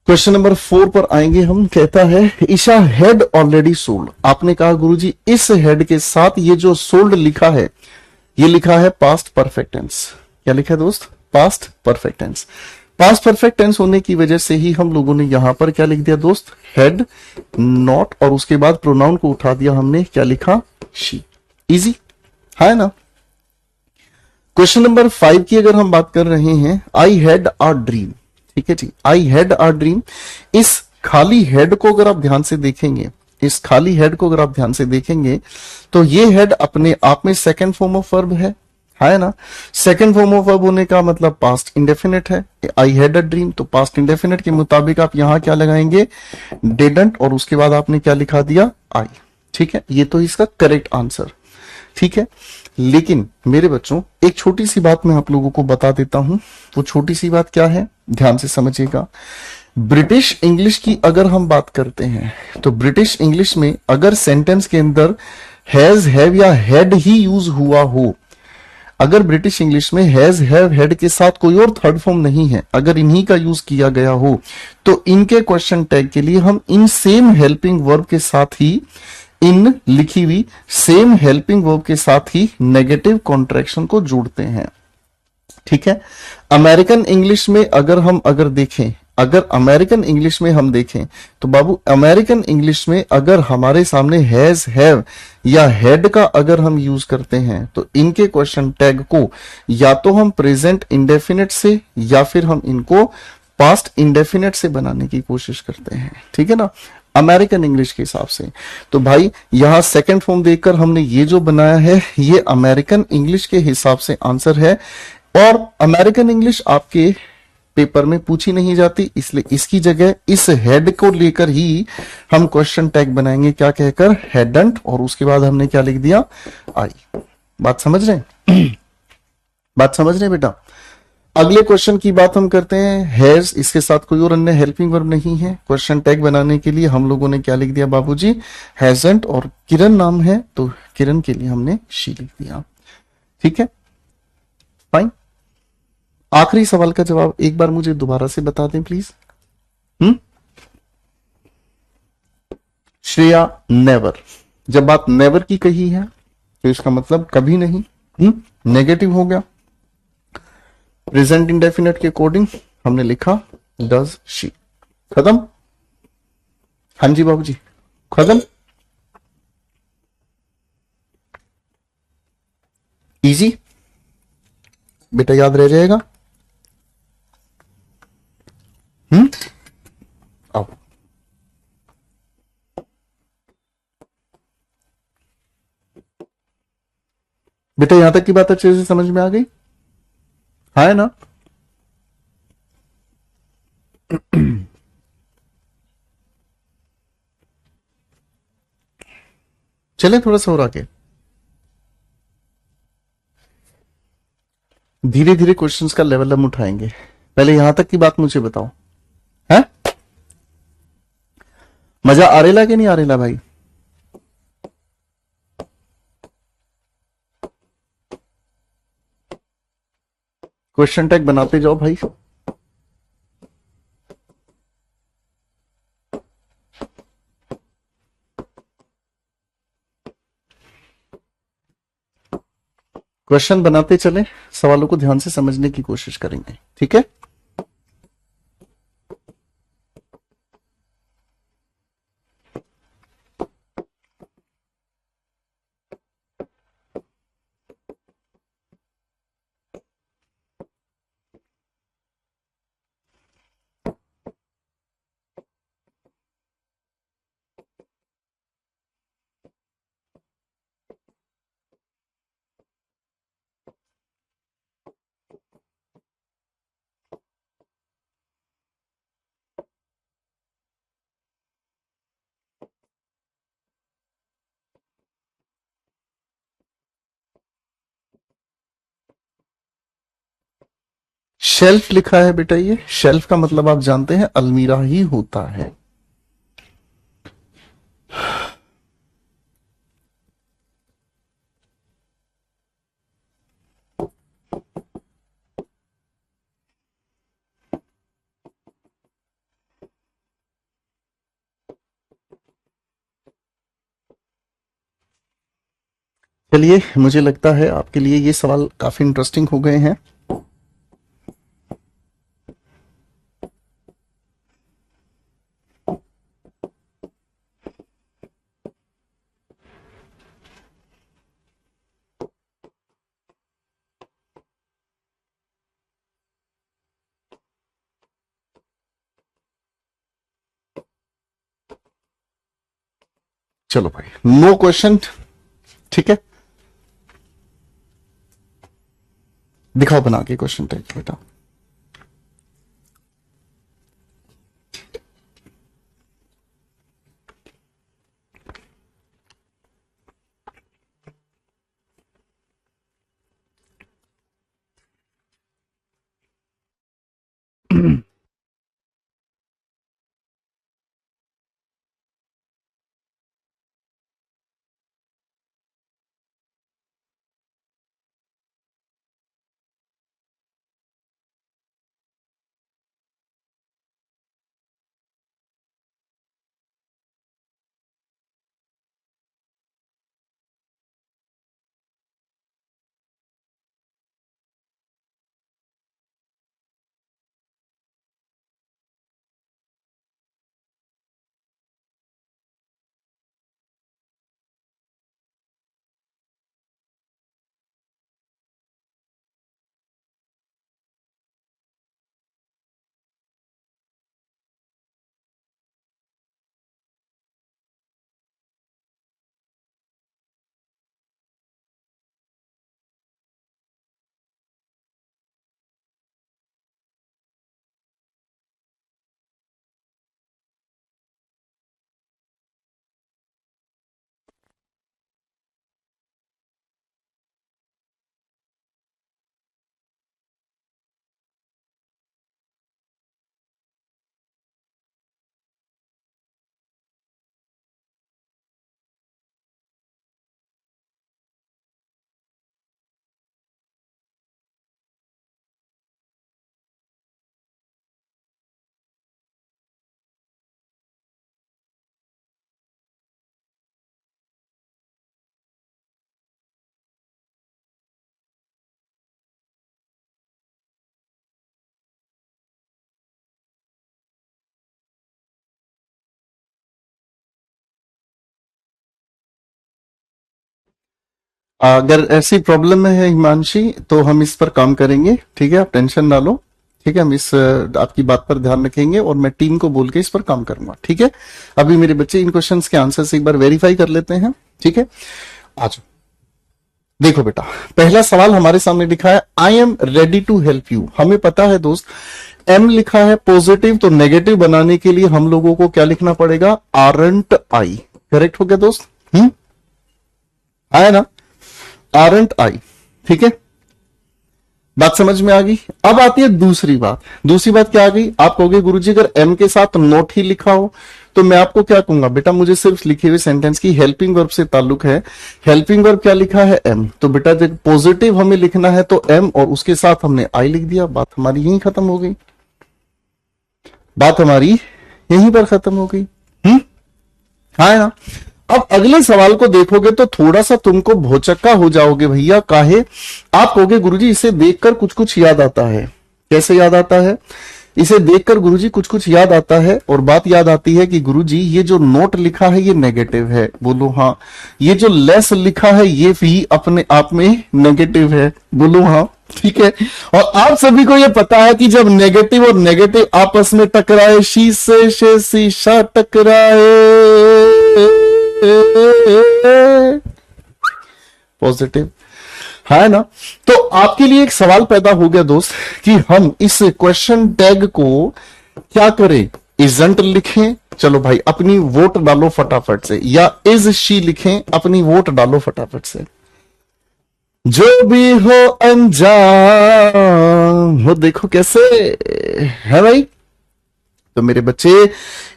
क्वेश्चन नंबर 4 पर आएंगे हम, कहता है ईशा हैड ऑलरेडी सोल्ड। आपने कहा गुरुजी इस हेड के साथ ये जो सोल्ड लिखा है ये लिखा है पास्ट परफेक्ट टेंस। क्या लिखा है दोस्त, past perfect tense. Past perfect tense होने की वजह से ही हम लोगों ने यहां पर क्या लिख दिया दोस्त, हैड नॉट, और उसके बाद प्रोनाउन को उठा दिया हमने, क्या लिखा, शी। इजी है ना। क्वेश्चन नंबर 5 की अगर हम बात कर रहे हैं, आई हैड अ ड्रीम। ठीक है जी, आई हैड अ ड्रीम। इस खाली हेड को अगर आप ध्यान से देखेंगे, इस खाली हेड को अगर आप ध्यान से देखेंगे तो ये हेड अपने आप में सेकंड फॉर्म ऑफ वर्ब है ना। सेकंड फॉर्म ऑफ वर्ब होने का मतलब पास्ट इंडेफिनिट है। आई हैड अ ड्रीम, तो पास्ट इंडेफिनिट के मुताबिक आप यहां क्या लगाएंगे, डिडंट, और उसके बाद आपने क्या लिखा दिया, आई। ठीक है, ये तो इसका करेक्ट आंसर। ठीक है, लेकिन मेरे बच्चों एक छोटी सी बात मैं आप लोगों को बता देता हूं। वो छोटी सी बात क्या है, ध्यान से समझिएगा। ब्रिटिश इंग्लिश की अगर हम बात करते हैं तो ब्रिटिश इंग्लिश में अगर सेंटेंस के अंदर हैज, हैव या हैड ही यूज हुआ हो, अगर ब्रिटिश इंग्लिश में हैज, हैव, हैड के साथ कोई और थर्ड फॉर्म नहीं है, अगर इन्हीं का यूज किया गया हो, तो इनके क्वेश्चन टैग के लिए हम इन सेम हेल्पिंग वर्ब के साथ ही, इन लिखी हुई सेम हेल्पिंग वर्ब के साथ ही नेगेटिव कॉन्ट्रैक्शन को जोड़ते हैं। ठीक है, अमेरिकन इंग्लिश में अगर देखें, अगर अमेरिकन इंग्लिश में हम देखें तो बाबू अमेरिकन इंग्लिश में अगर हमारे सामने हैज, हैव या हैड का अगर हम यूज करते हैं तो इनके क्वेश्चन टैग को या तो हम प्रेजेंट इंडेफिनिट से या फिर हम इनको पास्ट इंडेफिनिट से बनाने की कोशिश करते हैं। ठीक है ना, अमेरिकन इंग्लिश के हिसाब से। तो भाई यहां सेकंड फॉर्म देखकर हमने ये जो बनाया है ये अमेरिकन इंग्लिश के हिसाब से आंसर है, और अमेरिकन इंग्लिश आपके पेपर में पूछी नहीं जाती, इसलिए इसकी जगह इस हेड को लेकर ही हम क्वेश्चन टैग बनाएंगे, क्या कहकर, हेडंट, और उसके बाद हमने क्या लिख दिया, आई। बात समझ रहे हैं बात समझ रहे हैं बेटा। अगले क्वेश्चन की बात हम करते हैं, हैज, इसके साथ कोई और अन्य हेल्पिंग वर्ब नहीं है। क्वेश्चन टैग बनाने के लिए हम लोगों ने क्या लिख दिया बाबूजी, हैजंट, और किरण नाम है तो किरण के लिए हमने शी लिख दिया। ठीक है, फाइन। आखिरी सवाल का जवाब एक बार मुझे दोबारा से बता दें प्लीज। श्रेया, नेवर। जब बात नेवर की कही है तो इसका मतलब कभी नहीं, नेगेटिव हो गया। प्रेजेंट इंडेफिनिट के अकॉर्डिंग हमने लिखा डज शी। खत्म। हाँ जी बाबूजी, खत्म। इजी बेटा, याद रह जाएगा। आओ, बेटा यहां तक की बात अच्छे से समझ में आ गई, है ना। चले थोड़ा सा और आगे, धीरे धीरे क्वेश्चंस का लेवल हम उठाएंगे। पहले यहां तक की बात मुझे बताओ, है मजा आ रेला कि नहीं आ रेला भाई। क्वेश्चन टैग बनाते जाओ भाई। क्वेश्चन बनाते चले, सवालों को ध्यान से समझने की कोशिश करेंगे। ठीक है, शेल्फ लिखा है बेटा, ये शेल्फ का मतलब आप जानते हैं अलमीरा ही होता है। चलिए, मुझे लगता है आपके लिए ये सवाल काफी इंटरेस्टिंग हो गए हैं। चलो भाई, नो क्वेश्चन, ठीक है। दिखाओ बना के क्वेश्चन टाइप बेटा। अगर ऐसी प्रॉब्लम है हिमांशी, तो हम इस पर काम करेंगे, ठीक है, आप टेंशन ना लो। ठीक है, हम इस आपकी बात पर ध्यान रखेंगे और मैं टीम को बोल के इस पर काम करूंगा। ठीक है, अभी मेरे बच्चे इन क्वेश्चंस के आंसर एक बार वेरीफाई कर लेते हैं। ठीक है, आज देखो बेटा, पहला सवाल हमारे सामने लिखा है, I am ready to help you. हमें पता है दोस्त, एम लिखा है पॉजिटिव, तो नेगेटिव बनाने के लिए हम लोगों को क्या लिखना पड़ेगा, आरंट आई। करेक्ट हो गया दोस्त? आया ना, आरंट आई। ठीक है, बात समझ में आ गई। अब आती है दूसरी बात। दूसरी बात क्या आ गई, आप कहोगे गुरुजी अगर एम के साथ नोट ही लिखा हो तो मैं आपको क्या कहूंगा, बेटा मुझे सिर्फ लिखे हुए सेंटेंस की हेल्पिंग वर्ब से ताल्लुक है। हेल्पिंग वर्ब क्या लिखा है, एम। तो बेटा जब पॉजिटिव हमें लिखना है तो एम और उसके साथ हमने आई लिख दिया, बात हमारी यहीं खत्म हो गई। बात हमारी यहीं पर खत्म हो गई। हाँ है ना। अब अगले सवाल को देखोगे तो थोड़ा सा तुमको भौचक्का हो जाओगे भैया, काहे? आप कहोगे गुरुजी इसे देखकर कुछ कुछ याद आता है। कैसे याद आता है? इसे देखकर गुरुजी कुछ कुछ याद आता है, और बात याद आती है कि गुरुजी ये जो नोट लिखा है ये नेगेटिव है। बोलो हाँ। ये जो लेस लिखा है ये भी अपने आप में नेगेटिव है। बोलो हाँ। ठीक है, और आप सभी को ये पता है कि जब नेगेटिव और नेगेटिव आपस में टकराए, शीशे से शीशा टकराए, पॉजिटिव है ना। तो आपके लिए एक सवाल पैदा हो गया दोस्त कि हम इस क्वेश्चन टैग को क्या करें, इजंट लिखें, चलो भाई अपनी वोट डालो फटाफट से, या इज शी लिखें, अपनी वोट डालो फटाफट से। जो भी हो अंजाम हो, देखो कैसे है भाई। तो मेरे बच्चे,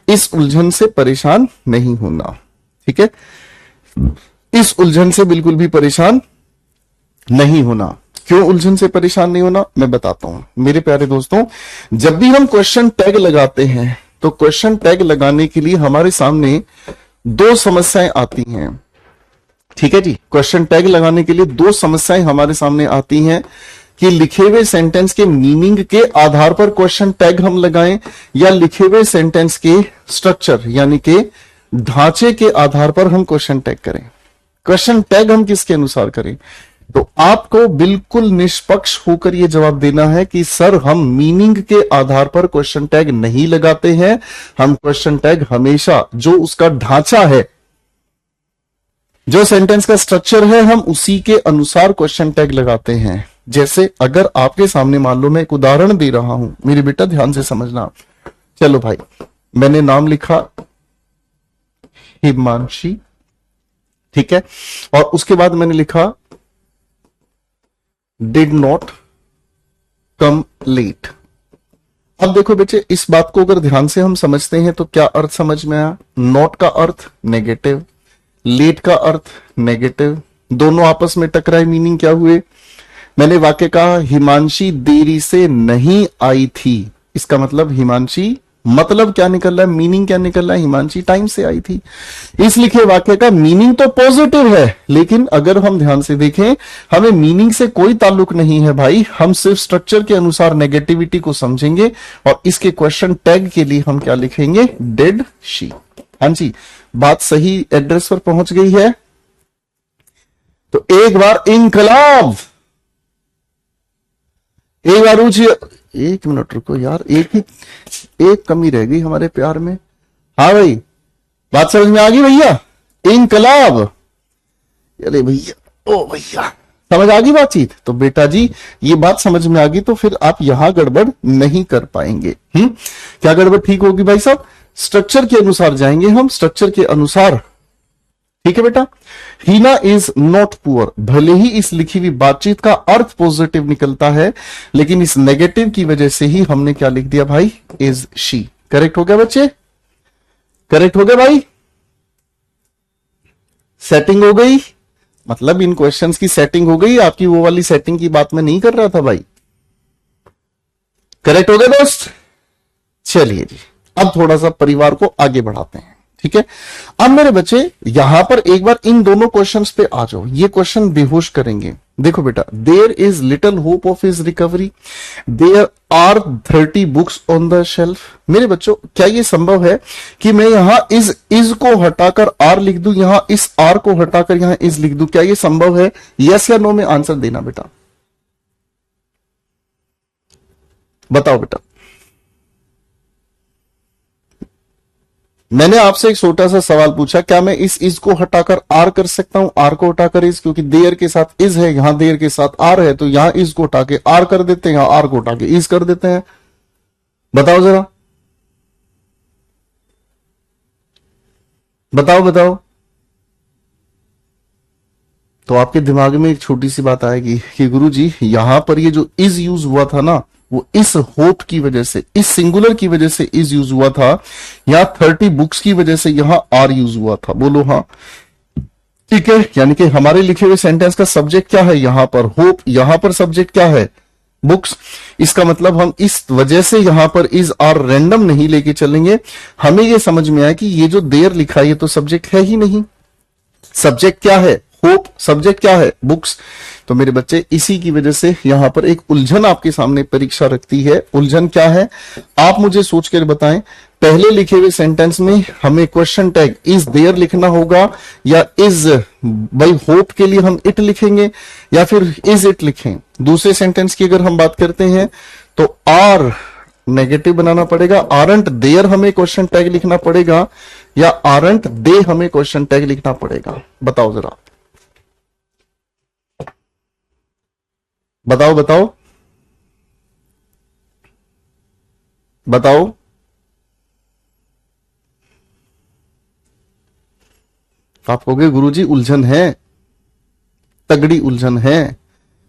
इस उलझन से परेशान नहीं होना, ठीक है। इस उलझन से बिल्कुल भी परेशान नहीं होना। क्यों उलझन से परेशान नहीं होना, मैं बताता हूं मेरे प्यारे दोस्तों। जब भी हम क्वेश्चन टैग लगाते हैं, तो क्वेश्चन टैग लगाने के लिए हमारे सामने दो समस्याएं आती हैं, ठीक है जी। क्वेश्चन टैग लगाने के लिए दो समस्याएं हमारे सामने आती हैं कि लिखे हुए सेंटेंस के मीनिंग के आधार पर क्वेश्चन टैग हम लगाएं, या लिखे हुए सेंटेंस के स्ट्रक्चर यानी कि ढांचे के आधार पर हम क्वेश्चन टैग करें। क्वेश्चन टैग हम किसके अनुसार करें? तो आपको बिल्कुल निष्पक्ष होकर यह जवाब देना है कि सर, हम मीनिंग के आधार पर क्वेश्चन टैग नहीं लगाते हैं। हम क्वेश्चन टैग हमेशा जो उसका ढांचा है, जो सेंटेंस का स्ट्रक्चर है, हम उसी के अनुसार क्वेश्चन टैग लगाते हैं। जैसे अगर आपके सामने मान लो मैं एक उदाहरण दे रहा हूं, मेरे बेटा ध्यान से समझना। चलो भाई, मैंने नाम लिखा हिमांशी, ठीक है, और उसके बाद मैंने लिखा डिड नॉट कम लेट। अब देखो बेटे, इस बात को अगर ध्यान से हम समझते हैं तो क्या अर्थ समझ में आया? नॉट का अर्थ नेगेटिव, लेट का अर्थ नेगेटिव, दोनों आपस में टकराए, मीनिंग क्या हुए? मैंने वाक्य कहा हिमांशी देरी से नहीं आई थी, इसका मतलब हिमांशी, मतलब क्या निकल रहा है, मीनिंग क्या निकल रहा है? हिमांशी टाइम से आई थी। इस लिखे वाक्य का मीनिंग तो पॉजिटिव है, लेकिन अगर हम ध्यान से देखें, हमें मीनिंग से कोई ताल्लुक नहीं है भाई। हम सिर्फ स्ट्रक्चर के अनुसार नेगेटिविटी को समझेंगे और इसके क्वेश्चन टैग के लिए हम क्या लिखेंगे? Did she. हाँ जी, बात सही एड्रेस पर पहुंच गई है। तो एक बार इनकलाब, एक बार ऊंची, एक मिनट रुको यार, एक कमी रह गई हमारे प्यार में। हाँ भाई, बात समझ में आ गई भैया? इनकलाब, अरे भैया, ओ भैया, समझ आ गई बातचीत? तो बेटा जी, ये बात समझ में आ गई तो फिर आप यहां गड़बड़ नहीं कर पाएंगे। क्या गड़बड़ ठीक होगी भाई साहब? स्ट्रक्चर के अनुसार जाएंगे हम, स्ट्रक्चर के अनुसार, ठीक है बेटा। हीना इज नॉट पुअर, भले ही इस लिखी हुई बातचीत का अर्थ पॉजिटिव निकलता है, लेकिन इस नेगेटिव की वजह से ही हमने क्या लिख दिया भाई? Is she. करेक्ट हो गया बच्चे? करेक्ट हो गया भाई? सेटिंग हो गई, मतलब इन क्वेश्चंस की सेटिंग हो गई। आपकी वो वाली सेटिंग की बात मैं नहीं कर रहा था भाई। करेक्ट हो गया दोस्त? चलिए जी, अब थोड़ा सा परिवार को आगे बढ़ाते हैं, ठीक है। अब मेरे बच्चे, यहां पर एक बार इन दोनों क्वेश्चंस पे आ जाओ। ये क्वेश्चन बेहोश करेंगे। देखो बेटा, there is little hope of his recovery, there are 30 books on the shelf. मेरे बच्चों, क्या ये संभव है कि मैं यहां इज को हटाकर आर लिख दूं, यहां इस आर को हटाकर यहां इज लिख दूं? क्या ये संभव है? यस या नो में आंसर देना बेटा, बताओ बेटा। मैंने आपसे एक छोटा सा सवाल पूछा, क्या मैं इस को हटाकर आर कर सकता हूं? आर को हटाकर इज, क्योंकि देयर के साथ इज है, यहां देयर के साथ आर है, तो यहां इज को हटा के आर कर देते हैं, यहां आर को हटा के इज कर देते हैं। बताओ जरा, बताओ बताओ। तो आपके दिमाग में एक छोटी सी बात आएगी कि गुरुजी, यहां पर ये जो इज यूज हुआ था ना, वो इस होप की वजह से, इस सिंगुलर की वजह से इज यूज हुआ था। यहां 30 बुक्स की वजह से यहां आर यूज हुआ था। बोलो हाँ, ठीक है। यानी कि हमारे लिखे हुए सेंटेंस का सब्जेक्ट क्या है? यहां पर होप, यहां पर सब्जेक्ट क्या है? बुक्स। इसका मतलब हम इस वजह से यहां पर इज आर रैंडम नहीं लेके चलेंगे। हमें यह समझ में आया कि ये जो देयर लिखा है, ये तो सब्जेक्ट है ही नहीं। सब्जेक्ट क्या है? होप। सब्जेक्ट क्या है? बुक्स। तो मेरे बच्चे, इसी की वजह से यहां पर एक उलझन आपके सामने परीक्षा रखती है। उलझन क्या है? आप मुझे सोच कर बताएं। पहले लिखे हुए सेंटेंस में हमें क्वेश्चन टैग इज देयर लिखना होगा, या इज बाई होप के लिए हम इट लिखेंगे, या फिर इज इट लिखें। दूसरे सेंटेंस की अगर हम बात करते हैं तो आर नेगेटिव बनाना पड़ेगा, आरंट देयर हमें क्वेश्चन टैग लिखना पड़ेगा, या आरंट दे हमें क्वेश्चन टैग लिखना पड़ेगा। बताओ जरा, बताओ बताओ बताओ। आप कहोगे गुरुजी उलझन है, तगड़ी उलझन है।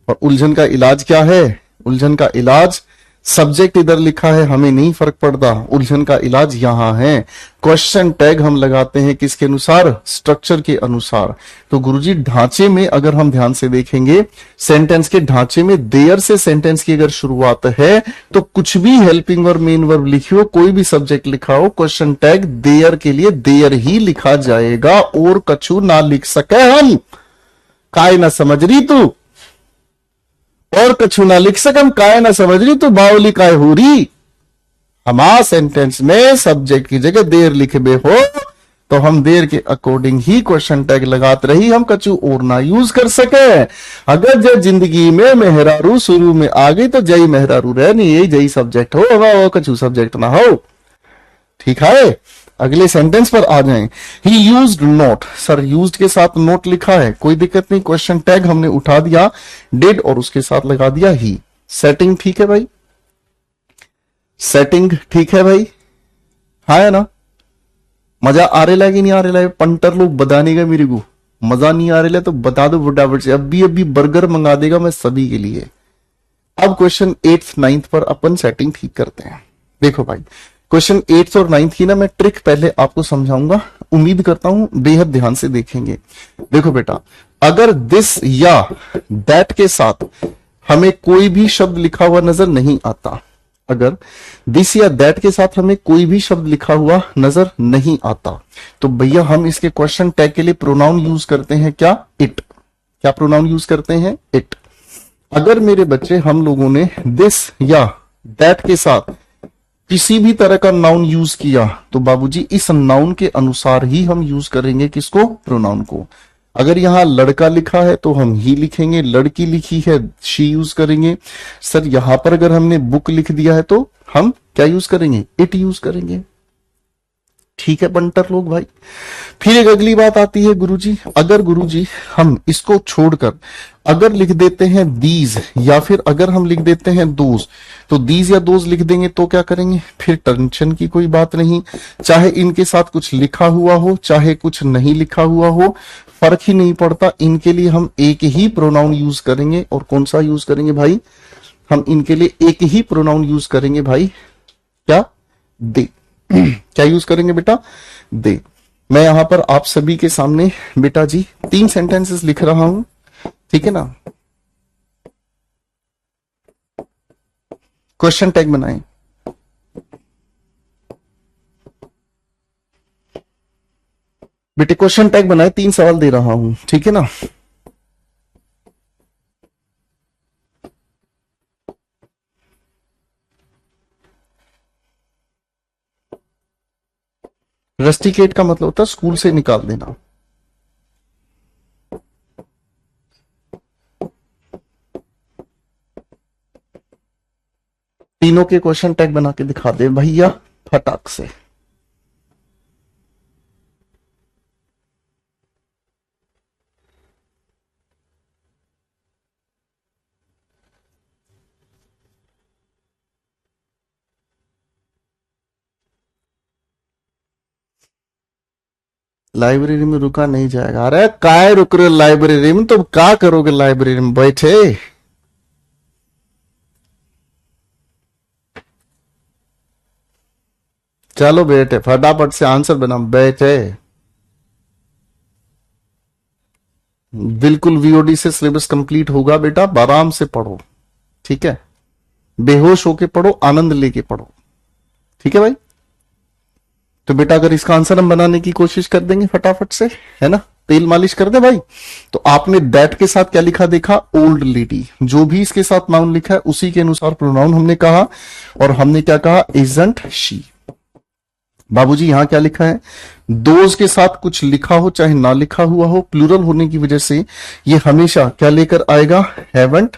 और उलझन का इलाज क्या है? उलझन का इलाज, सब्जेक्ट इधर लिखा है, हमें नहीं फर्क पड़ता, उलझन का इलाज यहां है। क्वेश्चन टैग हम लगाते हैं किसके अनुसार? स्ट्रक्चर के अनुसार। तो गुरुजी ढांचे में अगर हम ध्यान से देखेंगे, सेंटेंस के ढांचे में देयर से सेंटेंस की अगर शुरुआत है तो कुछ भी हेल्पिंग वर्ब मेन वर्ब लिखी हो, कोई भी सब्जेक्ट लिखा हो, क्वेश्चन टैग देयर के लिए देयर ही लिखा जाएगा, और कछु ना लिख सके हम। काय ना समझ रही तू, और कछु ना लिख सकम, काय ना समझ रही तो बावली काय हो रही। हमारा सेंटेंस में सब्जेक्ट की जगह देर लिखे बे हो तो हम देर के अकॉर्डिंग ही क्वेश्चन टैग लगाते रही, हम कछु और ना यूज कर सके। अगर जब जिंदगी में मेहरारू शुरू में आ गई तो जय मेहरारू रह नहीं, यही जय सब्जेक्ट हो, वो कछु सब्जेक्ट ना हो। ठीक है, अगले सेंटेंस पर आ जाएं। ही यूज्ड नोट, सर यूज्ड के साथ नोट लिखा है, कोई दिक्कत नहीं, क्वेश्चन टैग हमने उठा दिया डिड और उसके साथ लगा दिया ही। सेटिंग ठीक है भाई, सेटिंग ठीक है भाई, हाँ है ना? मजा आ रहा है कि नहीं आ रहा है? पंटर लोग बताने का मेरे को, मजा नहीं आ रहा है तो बता दो फटाफट से, अभी बर्गर मंगा देगा मैं सभी के लिए। अब क्वेश्चन 8th 9th पर अपन सेटिंग ठीक करते हैं। देखो भाई, क्वेश्चन 8th और 9th की ना मैं ट्रिक पहले आपको समझाऊंगा, उम्मीद करता हूं बेहद ध्यान से देखेंगे। देखो बेटा, अगर दिस या दैट के साथ हमें कोई भी शब्द लिखा हुआ नजर नहीं आता, अगर दिस या दैट के साथ हमें कोई भी शब्द लिखा हुआ नजर नहीं आता, तो भैया हम इसके क्वेश्चन टैग के लिए प्रोनाउन यूज करते हैं क्या? इट। क्या प्रोनाउन यूज करते हैं? इट। अगर मेरे बच्चे हम लोगों ने दिस या दैट के साथ किसी भी तरह का नाउन यूज किया तो बाबूजी इस नाउन के अनुसार ही हम यूज करेंगे किसको? प्रोनाउन को। अगर यहां लड़का लिखा है तो हम ही लिखेंगे, लड़की लिखी है शी यूज करेंगे। सर यहां पर अगर हमने बुक लिख दिया है तो हम क्या यूज करेंगे? इट यूज करेंगे। ठीक है पंटर लोग भाई। फिर एक अगली बात आती है गुरुजी, अगर गुरुजी हम इसको छोड़कर अगर लिख देते हैं दीज या फिर अगर हम लिख देते हैं दोज, तो दीज या दोज लिख देंगे तो क्या करेंगे? फिर टेंशन की कोई बात नहीं, चाहे इनके साथ कुछ लिखा हुआ हो चाहे कुछ नहीं लिखा हुआ हो, फर्क ही नहीं पड़ता, इनके लिए हम एक ही प्रोनाउन यूज करेंगे। और कौन सा यूज करेंगे भाई? हम इनके लिए एक ही प्रोनाउन यूज करेंगे भाई, क्या? दे। क्या यूज करेंगे बेटा? दे। मैं यहां पर आप सभी के सामने बेटा जी 3 सेंटेंसेस लिख रहा हूं, ठीक है ना? क्वेश्चन टैग बनाएं। बेटे क्वेश्चन टैग बनाए, 3 सवाल दे रहा हूं, ठीक है ना? रस्टिकेट का मतलब होता है स्कूल से निकाल देना। तीनों के क्वेश्चन टैग बना के दिखा दे भैया फटाक से। लाइब्रेरी में रुका नहीं जाएगा। अरे काय रुक रहे लाइब्रेरी में? तो क्या करोगे लाइब्रेरी में बैठे? चलो बेटे फटाफट से आंसर बना, बैठे। बिल्कुल वीओडी से सिलेबस कंप्लीट होगा बेटा, आराम से पढ़ो, ठीक है? बेहोश होके पढ़ो, आनंद लेके पढ़ो, ठीक है भाई? तो बेटा अगर इसका आंसर हम बनाने की कोशिश कर देंगे फटाफट से, है ना? तेल मालिश कर दे भाई। तो आपने दैट के साथ क्या लिखा देखा? Old lady. जो भी इसके साथ नाउन लिखा है उसी के अनुसार प्रोनाउन हमने कहा, और हमने क्या कहा? Isn't she. बाबूजी यहां क्या लिखा है? दोज के साथ कुछ लिखा हो चाहे ना लिखा हुआ हो, प्लूरल होने की वजह से ये हमेशा क्या लेकर आएगा? हैवंट।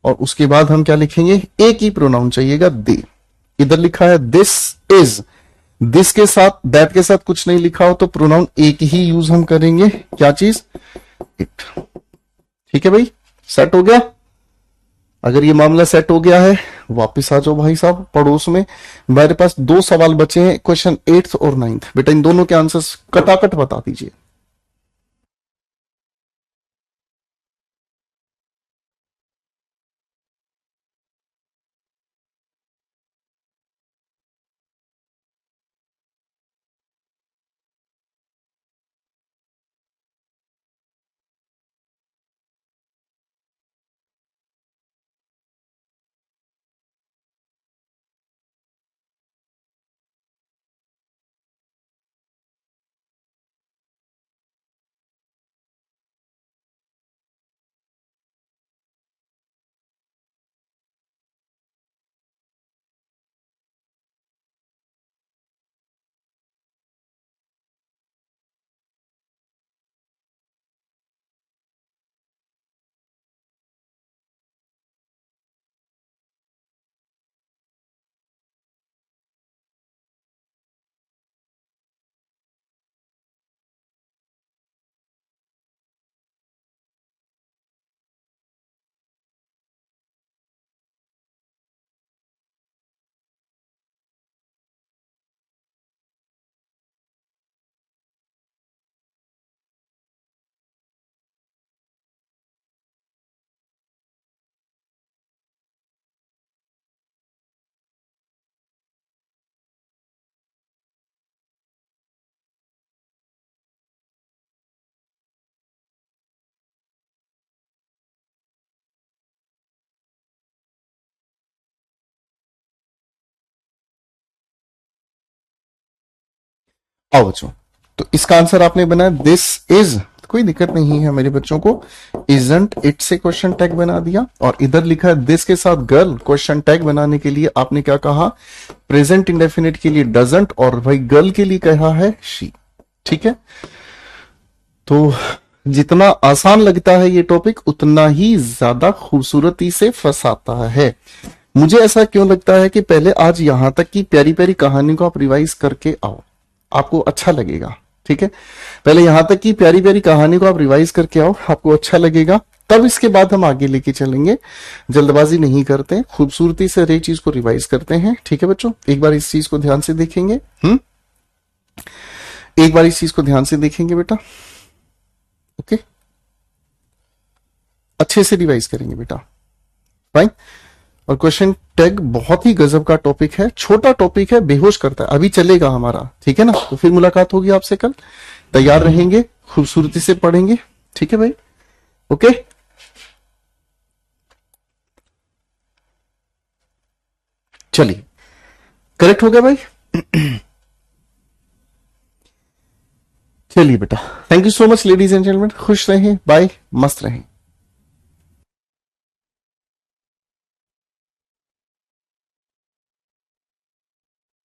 और उसके बाद हम क्या लिखेंगे? एक ही प्रोनाउन चाहिएगा, दे। इधर लिखा है दिस इज, दिस के साथ दैट के साथ कुछ नहीं लिखा हो तो प्रोनाउन एक ही यूज हम करेंगे, क्या चीज? इट। ठीक है भाई, सेट हो गया? अगर ये मामला सेट हो गया है वापस आ जाओ भाई साहब पड़ोस में। मेरे पास 2 सवाल बचे हैं, क्वेश्चन 8th और 9th। बेटा इन दोनों के आंसर्स कटाकट बता दीजिए। आओ बच्चों, तो इसका आंसर आपने बनाया दिस इज, कोई दिक्कत नहीं है मेरे बच्चों को, इजंट इट से क्वेश्चन टैग बना दिया, और इधर लिखा है दिस के साथ गर्ल, क्वेश्चन टैग बनाने के लिए आपने क्या कहा, प्रेजेंट इंडेफिनिट के लिए डजंट, और भाई गर्ल के लिए कहा है शी। ठीक है, तो जितना आसान लगता है ये टॉपिक उतना ही ज्यादा खूबसूरती से फंसाता है। मुझे ऐसा क्यों लगता है कि पहले आज यहां तक की प्यारी प्यारी कहानी को आप रिवाइज करके आओ, आपको अच्छा लगेगा। ठीक है, पहले यहां तक की प्यारी प्यारी कहानी को आप रिवाइज करके आओ, आपको अच्छा लगेगा, तब इसके बाद हम आगे लेके चलेंगे। जल्दबाजी नहीं करते, खूबसूरती से हर एक चीज को रिवाइज करते हैं। ठीक है बच्चों, एक बार इस चीज को ध्यान से देखेंगे। एक बार इस चीज को ध्यान से देखेंगे बेटा। ओके, अच्छे से रिवाइज करेंगे बेटा। फाइन। और क्वेश्चन टैग बहुत ही गजब का टॉपिक है, छोटा टॉपिक है, बेहोश करता है, अभी चलेगा हमारा। ठीक है ना, तो फिर मुलाकात होगी आपसे कल, तैयार रहेंगे, खूबसूरती से पढ़ेंगे। ठीक है भाई, ओके। चलिए, करेक्ट हो गया भाई। चलिए बेटा, thank you so much ladies and gentleman, खुश रहें, बाय, मस्त रहें।